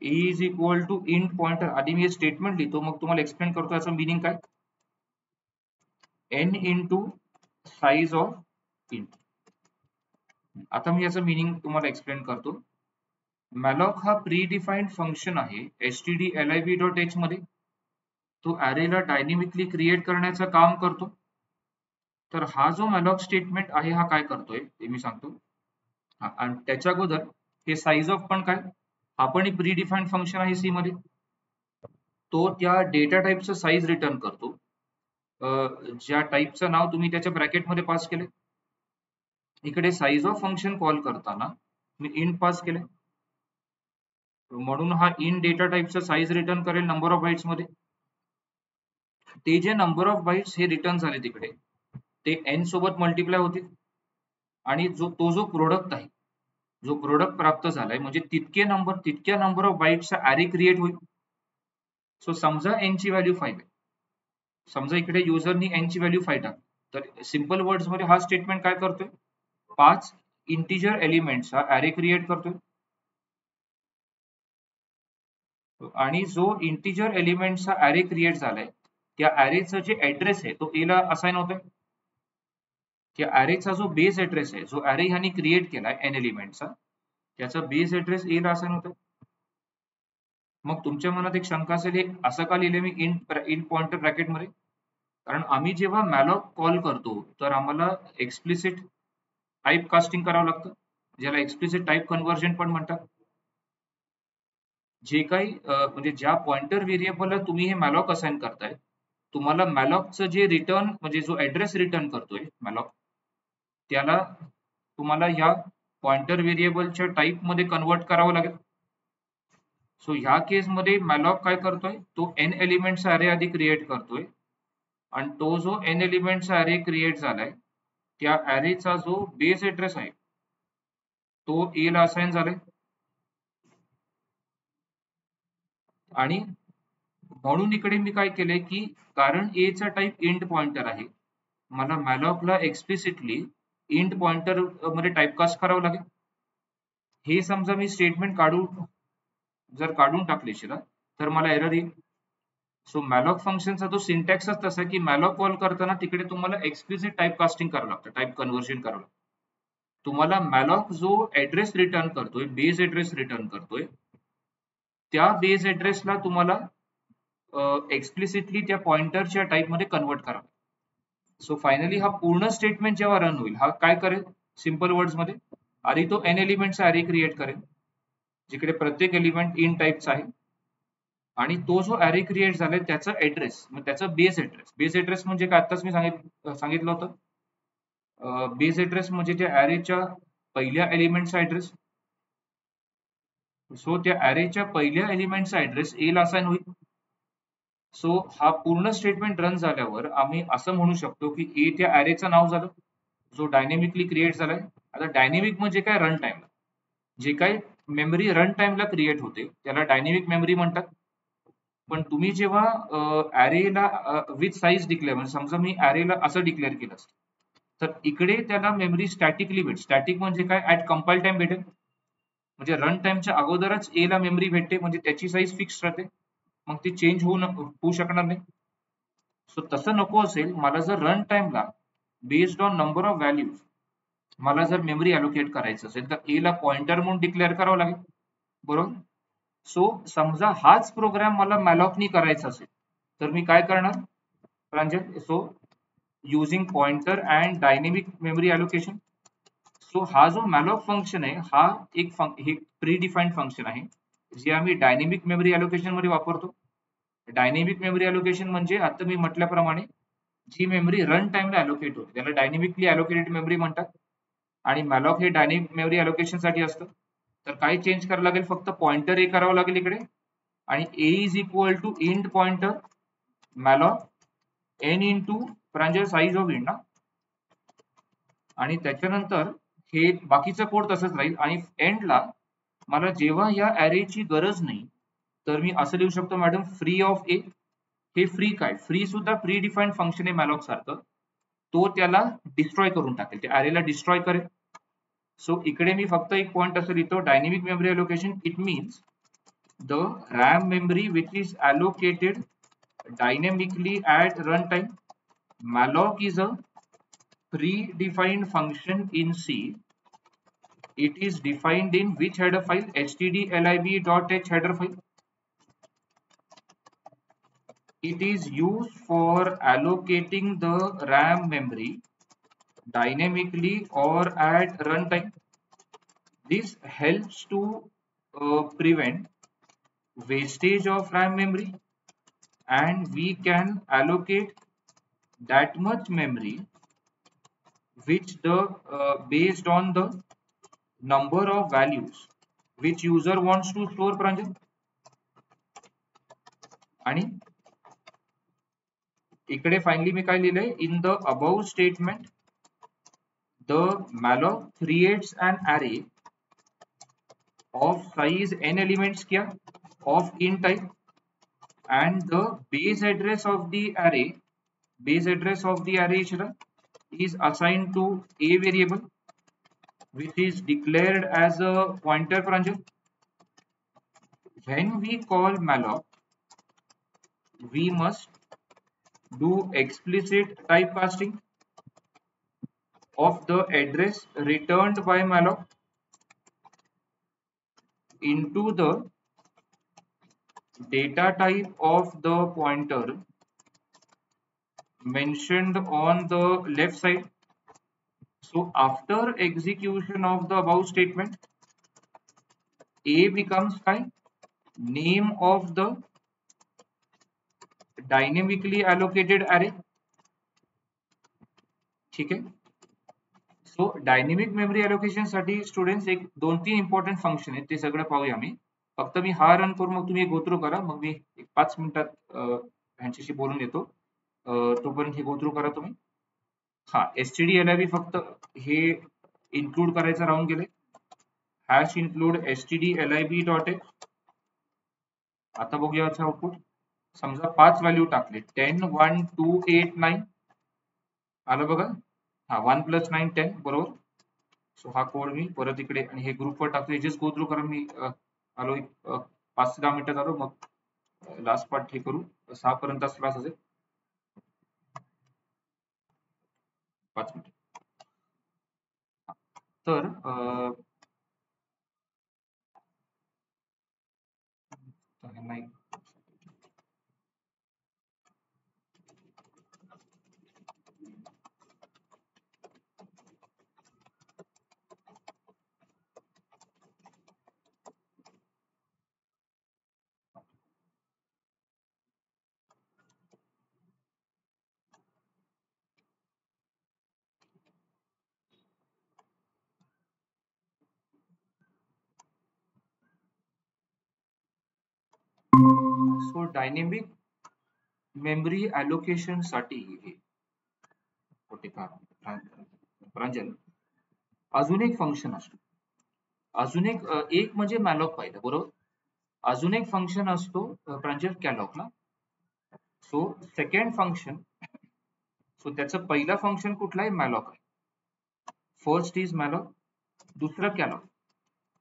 is equal to int pointer. आधी मी स्टेटमेंट लिहितो, मग तुम्हाला एक्सप्लेन करतो याचं मीनिंग काय. n into size of int. आता मी याचं मीनिंग तुम्हाला एक्सप्लेन करतो. मॅलॉक हा प्री डिफाईन्ड फंक्शन आहे stdlib.h मध्ये. तो ॲरेला डायनॅमिकली क्रिएट करण्याचं काम करतो. तर हा जो मॅलॉक स्टेटमेंट आहे हा काय करतोय ते मी सांगतो. आणि त्याच्या अगोदर हे साईज ऑफ पण काय, हा पण एक प्री डिफाईन्ड फंक्शन आहे सी मध्ये. तो त्या डेटा टाईपचं साईज रिटर्न करतो, ज्या टाईपचं नाव तुम्ही त्याच्या ब्रॅकेटमध्ये पास केले. इकडे साईज ऑफ फंक्शन कॉल करताना मी इंट पास केले, म्हणून हा इन डेटा टाईपचा साईज रिटर्न करेल नंबर ऑफ बाइट्स मध्ये. ते जे नंबर ऑफ बाइट्स हे रिटर्न झाले तिकडे ते n सोबत मल्टिप्लाय होतील, आणि तो जो प्रोडक्ट आहे, जो प्रोडक्ट प्राप्त झालाय म्हणजे तितक्या नंबर ऑफ बाइट्सचा ॲरे क्रिएट होईल. सो समजा n ची व्हॅल्यू 5 आहे, समजा इकडे युजरनी n ची व्हॅल्यू 5 टाकली, तर सिंपल वर्ड्स मध्ये हा स्टेटमेंट काय करतोय, 5 इंटिजर एलिमेंट्सचा ॲरे क्रिएट करतोय, आणि जो इंटिजर एलिमेंटचा ॲरे क्रिएट झालाय त्या ॲरेचं जे ऍड्रेस आहे तो ए ला असाइन होतोय. त्या ॲरेचा जो बेस ऍड्रेस आहे, जो ॲरे ह्यानी क्रिएट केलाय n एलिमेंटचा, त्याचा बेस ऍड्रेस ए ला असाइन होतोय. मग तुमच्या मनात एक शंका असेल, हे असं का लिहिले मी इंट पॉइंटर ब्रॅकेट मध्ये, कारण आम्ही जेव्हा मॅलॉक कॉल करतो तर आम्हाला एक्सप्लिसिट टाईप कास्टिंग करावं लागतं, ज्याला एक्सप्लिसिट टाईप कन्व्हर्जन पण म्हणतात. जे काही म्हणजे ज्या पॉइंटर व्हेरिएबलला तुम्ही हे मॅलॉक असाइन करताय, तुम्हाला मॅलॉकचं जे रिटर्न म्हणजे जो ऍड्रेस रिटर्न करतोय मॅलॉक, त्याला तुम्हाला या पॉइंटर व्हेरिएबलच्या टाईप मध्ये कन्वर्ट करावं लागेल. सो ह्या केस मध्ये मॅलॉक काय करतोय, तो n एलिमेंटचा ॲरे आधी क्रिएट करतोय, आणि तो जो n एलिमेंटचा ॲरे क्रिएट झालाय त्या ॲरेचा जो बेस ऍड्रेस आहे तो ए ला असाइन झालाय. आणि म्हणून इकडे मी काय केलंय की कारण ए चा टाईप इंट पॉइंटर आहे, मला मॅलॉकला एक्सप्लिसिटली इंट पॉइंटर मध्ये टाईपकास्ट करावं लागेल. हे समजा मी स्टेटमेंट काढून टाकले तर मला एरर येईल. सो मॅलॉक फंक्शनचा तो सिंटॅक्सच तसा की मॅलॉक कॉल करताना तिकडे तुम्हाला एक्सप्लिसिट टाईप कास्टिंग करावं लागतं, टाईप कन्व्हर्जन करावं लागतं. तुम्हाला मॅलॉक जो ऍड्रेस रिटर्न करतोय, बेस ऍड्रेस रिटर्न करतोय, त्या बेस ऍड्रेसला तुम्हाला एक्सप्लिसिटली त्या पॉइंटरच्या टाईप मध्ये कन्वर्ट करावं. सो फायनली हा पूर्ण स्टेटमेंट जेव्हा रन होईल, हा काय करेल, सिंपल वर्ड्स मध्ये आधी तो n एलिमेंटचा ॲरे क्रिएट करेल जिकडे प्रत्येक एलिमेंट इन टाईपचा आहे, आणि तो जो ॲरे क्रिएट झालाय त्याचा ऍड्रेस, मग त्याचा बेस ऍड्रेस म्हणजे काय, आताच मी सांगितलं होतं, बेस ऍड्रेस म्हणजे त्या ॲरेच्या पहिल्या एलिमेंटचा ऍड्रेस, सो त्या अरेच्या पहिल्या एलिमेंटचा ऍड्रेस ए ला असाइन होईल. सो हा पूर्ण स्टेटमेंट रन झाल्यावर आम्ही असं म्हणू शकतो की ए त्या अरेचं नाव झालं, जो डायनेमिकली क्रिएट झालाय. आता डायनेमिक म्हणजे काय? Run time. जे काही मेमरी रन टाइमला क्रिएट होते त्याला डायनेमिक मेमरी म्हणतात. पण तुम्ही जेव्हा अरेला विथ साईज डिक्लेअर, म्हणजे समजा मी अरेला असं डिक्लेअर केलं असतं, तर इकडे त्याला मेमरी स्टॅटिकली भेट. स्टॅटिक म्हणजे काय? ऍट कंपाईल टाइम भेटेल, म्हणजे रन टाइमच्या अगोदरच ए ला मेमरी भेटते, म्हणजे त्याची साईज फिक्स राहते, मग ती चेंज होऊ शकणार नाही. सो तसं नको असेल, मला जर रन टाइमला based on number of values मला जर मेमरी अलोकेट करायचं असेल तर ए ला पॉइंटर म्हणून डिक्लेअर करावं लागेल, बरोबर. सो समजा हाच प्रोग्राम मला मॅलॉकनी करायचा असेल तर मी काय करणार Pranjal? So using pointer and dynamic memory allocation. So हा जो मॅलॉक फंक्शन आहे हा एक प्री डिफाईन्ड फंक्शन आहे, जे आम्ही डायनेमिक मेमरी अलोकेशन मध्ये वापरतो. डायनेमिक मेमरी अलोकेशन म्हणजे आता मी म्हटल्याप्रमाणे जी मेमरी रन टाइमला अलोकेट होते त्याला डायनेमिकली अलोकेटेड मेमरी म्हणतात. आणि मॅलॉक हे डायनेमिक मेमरी अलोकेशन साठी असतं. तर काय चेंज करावं लागेल? फक्त पॉइंटर ए करावं लागेल इकडे, आणि a is equal to int pointer malloc n into Pranjal size of int ना, आणि त्याच्यानंतर हे बाकीचा कोड तसंच राहील. आणि एंडला मला जेव्हा या अरेची गरज नाही तर मी असं लिहू शकतो, मॅडम, फ्री ऑफ ए. हे फ्री काय? फ्री सुद्धा प्री डिफाईन्ड फंक्शन आहे मॅलॉक सारखं, तो त्याला डिस्ट्रॉय करून टाकेल, त्या अरेला डिस्ट्रॉय करेल. सो इकडे मी फक्त एक पॉइंट असं लिहितो, dynamic memory allocation it means the RAM memory which is allocated dynamically at runtime. malloc is a predefined function in C. It is defined in which header file? stdlib.h header file. It is used for allocating the RAM memory dynamically or at runtime. This helps to prevent wastage of RAM memory, and we can allocate that much memory which the based on the number of values which user wants to store, Pranjal. आणि इकडे finally मी काय लिहिलंय? In the above statement the malloc creates an array of size n elements क्या of int type, and the base address of the array is assigned to a variable which is declared as a pointer, Pranjal. When we call malloc we must do explicit typecasting of the address returned by malloc into the data type of the pointer mentioned on the left side. So after execution of the above statement, A becomes by name of the dynamically allocated array. ठीक आहे. So dynamic memory allocation साठी students एक 2-3 important function आहेत, ते सगळं पाहूया आम्ही. फक्त मी हा रन करून मग तुम्ही गो थ्रू करा, मग मी 5 मिनिटात ह्यांच्याशी बोलून येतो. तोपर्यंत हे गो थ्रू करा तुम्ही. हा stdlib फक्त हे इन्क्लूड करायचं राहून गेले. Hash include stdlib.h. आता बघूया याचं आउटपुट. समजा 5 व्हॅल्यू टाकले, 10 1 2 8 9 आलं बघा. हा 1 + 9 10 बरोबर. सो हा कोड मी परत इकडे आणि हे ग्रुपवर टाकतो. जस्ट गो थ्रू करा. मी आलो 5 ते 10 मिनिटात आलो, मग लास्ट पार्ट हे करू. 6 पर्यंत क्लास असेल. 5 मिनिट. तर नाही, डायनेमिक मेमरी ॲलोकेशन साठी होते का प्रांजल, अजून एक फंक्शन असतो, अजून एक म्हणजे मॅलॉक पाहिलं बरोबर, अजून एक फंक्शन असतो प्रांजल कॅलॉक ना. सो सेकंड फंक्शन, सो त्याचं पहिलं फंक्शन कुठलं आहे, मॅलॉक आहे. फर्स्ट इज मॅलॉक, दुसरं कॅलॉक.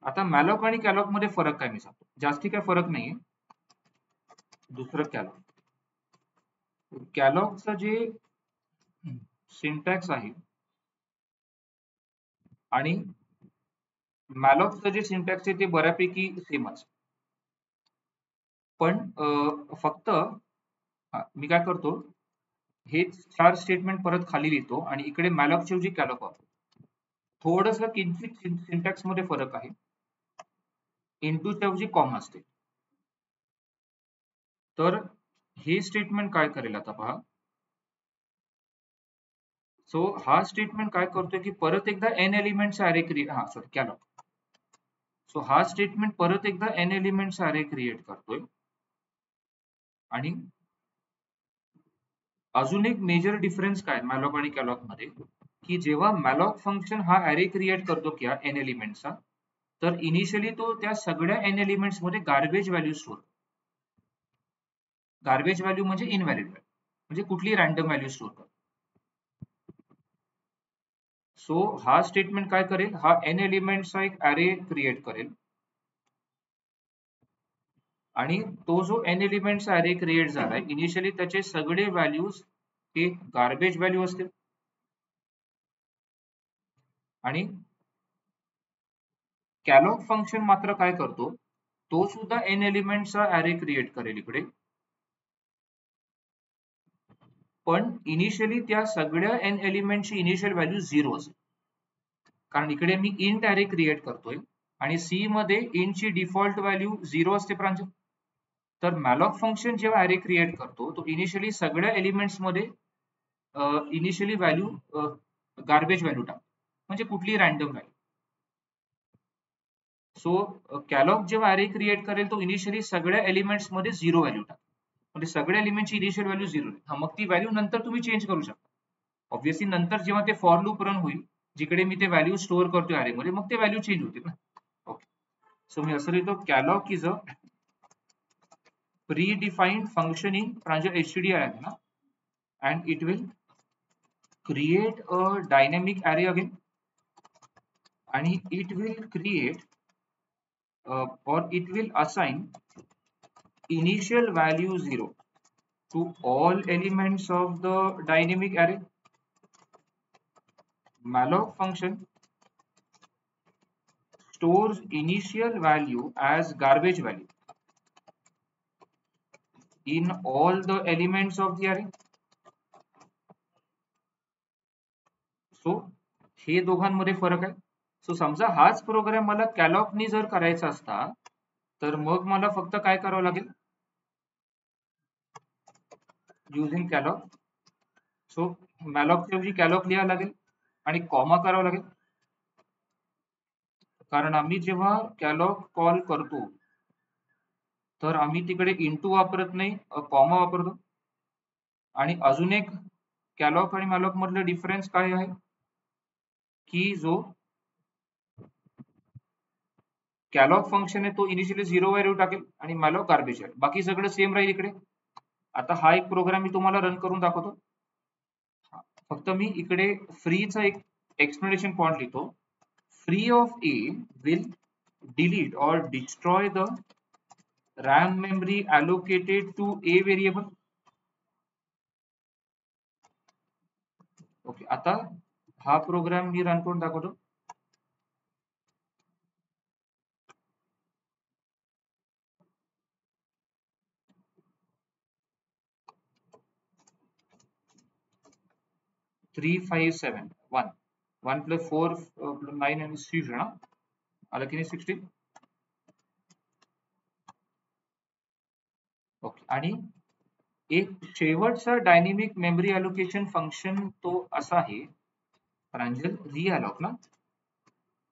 आता मॅलॉक आणि कॅलॉक मध्ये फरक काय मी सांगतो, जास्ती काय फरक नाहीये. दुसरं कॅलॉक, कॅलॉगचं जे सिंटॅक्स आहे आणि मॅलॉकचं जे सिंटॅक्स आहे ते बऱ्यापैकी सेमच, पण फक्त मी काय करतो, हे 4 स्टेटमेंट परत खाली लिहितो आणि इकडे मॅलॉकच्या ऐवजी कॅलॉक वापरतो. थोडंसं किंचित सिंटॅक्स मध्ये फरक आहे, इंटूच्या ऐवजी कॉमा असते. तर हे स्टेटमेंट काय करेल आता पहा. सो हा स्टेटमेंट काय करतोय की परत एकदा n एलिमेंटचा अरे क्रिएट, कॅलॉक. सो हा स्टेटमेंट परत एकदा n एलिमेंटचा अरे क्रिएट करतोय आणि अजून एक मेजर डिफरन्स काय मॅलॉक आणि कॅलॉक मध्ये, की जेव्हा मॅलॉक फंक्शन हा अरे क्रिएट करतो क्या n एलिमेंटचा, तर इनिशियली तो त्या सगळ्या n एलिमेंट्स मध्ये garbage value store, garbage value म्हणजे इनव्हॅलिड व्हॅल्यू, म्हणजे कुठली रँडम व्हॅल्यू स्टोअर करतो. सो हा स्टेटमेंट काय करेल, हा n एलिमेंटचा एक अरे क्रिएट करेल आणि तो जो n एलिमेंटचा अरे क्रिएट झालाय इनिशियली त्याचे सगळे व्हॅल्यूज हे गार्बेज व्हॅल्यू असतील आणि कॅलॉग फंक्शन मात्र काय करतो, तो सुद्धा n एलिमेंटचा अरे क्रिएट करेल इकडे, पण इनिशियली त्या सगळ्या n एलिमेंटची इनिशियल व्हॅल्यू 0 असेल, कारण इकडे मी इंट अरे क्रिएट करतोय आणि सी मध्ये इंट ची डिफॉल्ट व्हॅल्यू 0 असते प्रांजल. तर मॅलॉक फंक्शन जेव्हा अरे क्रिएट करतो तो इनिशियली सगळ्या एलिमेंट्स मध्ये इनिशियली व्हॅल्यू गार्बेज व्हॅल्यू टाकतो, म्हणजे कुठली रँडम व्हॅल्यू. सो कॅलॉग जेव्हा अरे क्रिएट करेल तो इनिशियली सगळ्या एलिमेंट्स मध्ये 0 व्हॅल्यू टाकतो, म्हणजे सगळ्या एलिमेंटची इनिशियल व्हॅल्यू 0 आहे. मग ती व्हॅल्यू नंतर तुम्ही चेंज करू शकता. ऑब्व्हियसली नंतर जेव्हा ते फॉर लूप रन होईल, जिकडे मी ते व्हॅल्यू स्टोअर करतोय अरे मध्ये, मग ते व्हॅल्यू चेंज होतील ना. ओके, सो मी असं लिहितो, calloc is a predefined function in HTTR आहे ना, and it will create a dynamic array again and it will create or it will assign initial value 0 to all elements of the dynamic array. Malloc function stores initial value as garbage value in all the elements of the array. So हे दोघांमध्ये फरक आहे. So समजा हाच programme मला कॅलॉकनी जर करायचा असता तर मग मला फक्त काय करावं लागेल, युझिंग कॅलॉक. सो मॅलॉकच्या ऐवजी कॅलॉक लिहावं लागेल आणि कॉमा करावं लागेल, कारण आम्ही जेव्हा कॅलॉक कॉल करतो तर आम्ही तिकडे इंटू वापरत नाही, कॉमा वापरतो. आणि अजून एक कॅलॉक आणि मॅलॉक मधलं डिफरन्स काय आहे, की जो कॅलॉग फंक्शन आहे तो इनिशियली 0 व्हॅल्यू टाकेल आणि मॅलॉक गार्बेज आहे, बाकी सगळं सेम राहील इकडे. आता हा एक प्रोग्राम मी तुम्हाला रन करून दाखवतो. फक्त मी इकडे फ्रीचा एक एक्सप्लेनेशन पॉइंट लिहितो. Free of a will delete और destroy the RAM memory allocated to a variable. Okay, आता हा प्रोग्राम मी रन करून दाखवतो. थ्री 5 7 1 1 plus 4 plus 9 and 6 ना, आलं की नाही 16. ओके, आणि एक शेवटचा डायनेमिक मेमरी अलोकेशन फंक्शन तो असा आहे प्रांजल, रिअलॉक ना.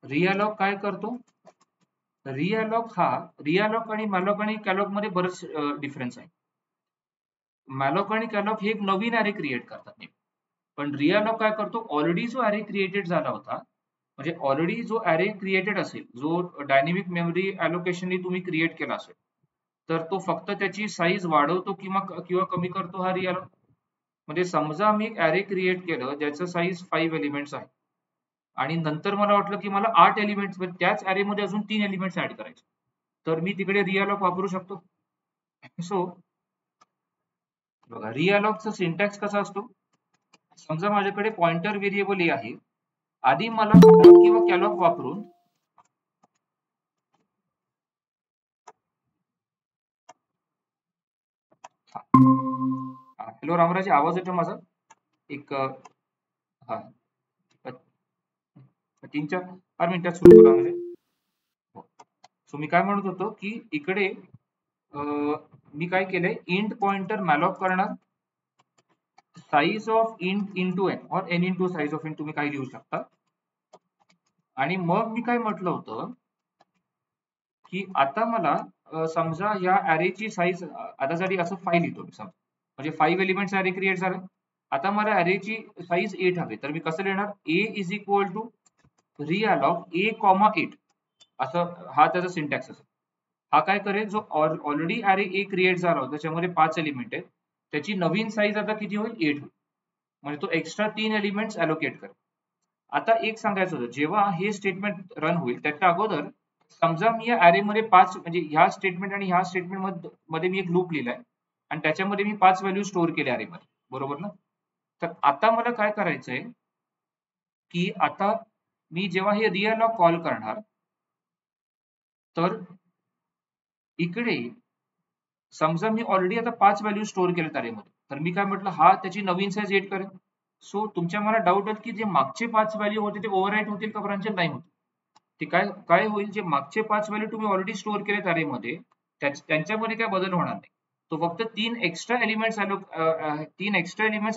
रिअलॉक काय करतो, रिअलॉक आणि मॅलॉक आणि कॅलॉक मध्ये बरंच डिफरन्स आहे. मॅलॉक आणि कॅलॉक हे एक नवीन ॲरे क्रिएट करतात, पण रिअलॉक काय करतो, ऑलरेडी जो ॲरे क्रिएटेड झाला होता, म्हणजे ऑलरेडी जो ॲरे क्रिएटेड असेल, जो डायनेमिक मेमरी अलोकेशननी तुम्ही क्रिएट केला असेल, तर तो फक्त त्याची साईज वाढवतो किंवा कमी करतो हा रिअलॉक. म्हणजे समजा मी एक ॲरे क्रिएट केलं ज्याचं साईज 5 एलिमेंट्स आहे आणि नंतर मला वाटलं की मला 8 एलिमेंट्स, त्याच ॲरेमध्ये अजून 3 एलिमेंट्स ऍड करायचे, तर मी तिकडे रिअलॉक वापरू शकतो. सो बघा, रिअलॉकचा सिंटॅक्स कसा असतो, समजा माझ्याकडे पॉइंटर व्हेरिएबल ए आहे, आधी मला किंवा कॅलॉक वापरून हॅलो रामराजे, आवाज येतो माझा? एक हा 3-4 मिनिटात सुरू करा म्हणजे. सो मी काय म्हणत होतो की इकडे मी काय केलंय, इंट पॉइंटर मॅलॉक करणार, size of int into n और n into size of int, तुम्ही काय लिहू शकता. आणि मग मी काय म्हटलं होतं की आता मला समजा या ॲरेची साईज, आता जरी असं 5 लिहितो मी, म्हणजे 5 एलिमेंट्स ॲरे क्रिएट झालं. आता मला ॲरेची साईज 8 हवी, तर मी कसं लिहिणार, a is equal to realloc a comma 8, असं हा त्याचा सिंटॅक्स असेल. हा काय करेल, जो ऑलरेडी ॲरे ए क्रिएट झाला होता त्याच्यामध्ये 5 एलिमेंट आहेत, त्याची नवीन साईज आता किती होईल, 8 होईल, म्हणजे तो एक्स्ट्रा 3 एलिमेंट्स अलोकेट करेल. आता एक सांगायचं होतं, जेव्हा हे स्टेटमेंट रन होईल त्याच्या अगोदर समजा मी या ॲरे मध्ये 5, म्हणजे ह्या स्टेटमेंट आणि ह्या स्टेटमेंट मध्ये मी एक लूप लिहिलाय आणि त्याच्यामध्ये मी 5 व्हॅल्यू स्टोअर केल्या ॲरे मध्ये, बरोबर ना. तर आता मला काय करायचंय की आता मी जेव्हा हे रिअलॉक कॉल करणार, तर इकडे समजा मी ऑलरेडी आता 5 व्हॅल्यू स्टोअर केल्यात ॲरेमध्ये, तर मी काय म्हटलं, हा त्याची नवीन साईज 8 करेल. सो तुमच्या मला डाऊट आहे की जे मागचे 5 व्हॅल्यू होते ते ओव्हरराईट होतील का ब्रांचेस, नाही होतील. ते काय होईल, जे मागचे 5 व्हॅल्यू तुम्ही ऑलरेडी स्टोअर केलेत ॲरेमध्ये, त्यांच्यामध्ये काय बदल होणार नाही. तो फक्त 3 एक्स्ट्रा एलिमेंट्स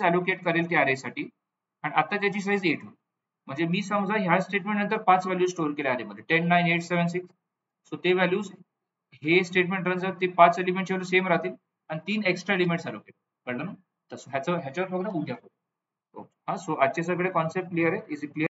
अलोकेट करेल त्या ॲरेसाठी, आणि आता त्याची साईज 8 होईल. म्हणजे मी समजा ह्या स्टेटमेंट नंतर 5 व्हॅल्यू स्टोअर केल्या ॲरेमध्ये, 10, 9, 8, 7, 6. सो ते व्हॅल्यूज हे स्टेटमेंट रन झालं, ते 5 एलिमेंटचे व्हॅल्यू सेम राहतील आणि 3 एक्स्ट्रा एलिमेंट्स अलोकेट, कळलं ना. तसं ह्याच्यावर बघा उद्या. हा, सो आजचे सगळे कॉन्सेप्ट क्लिअर आहे, इज क्लिअर.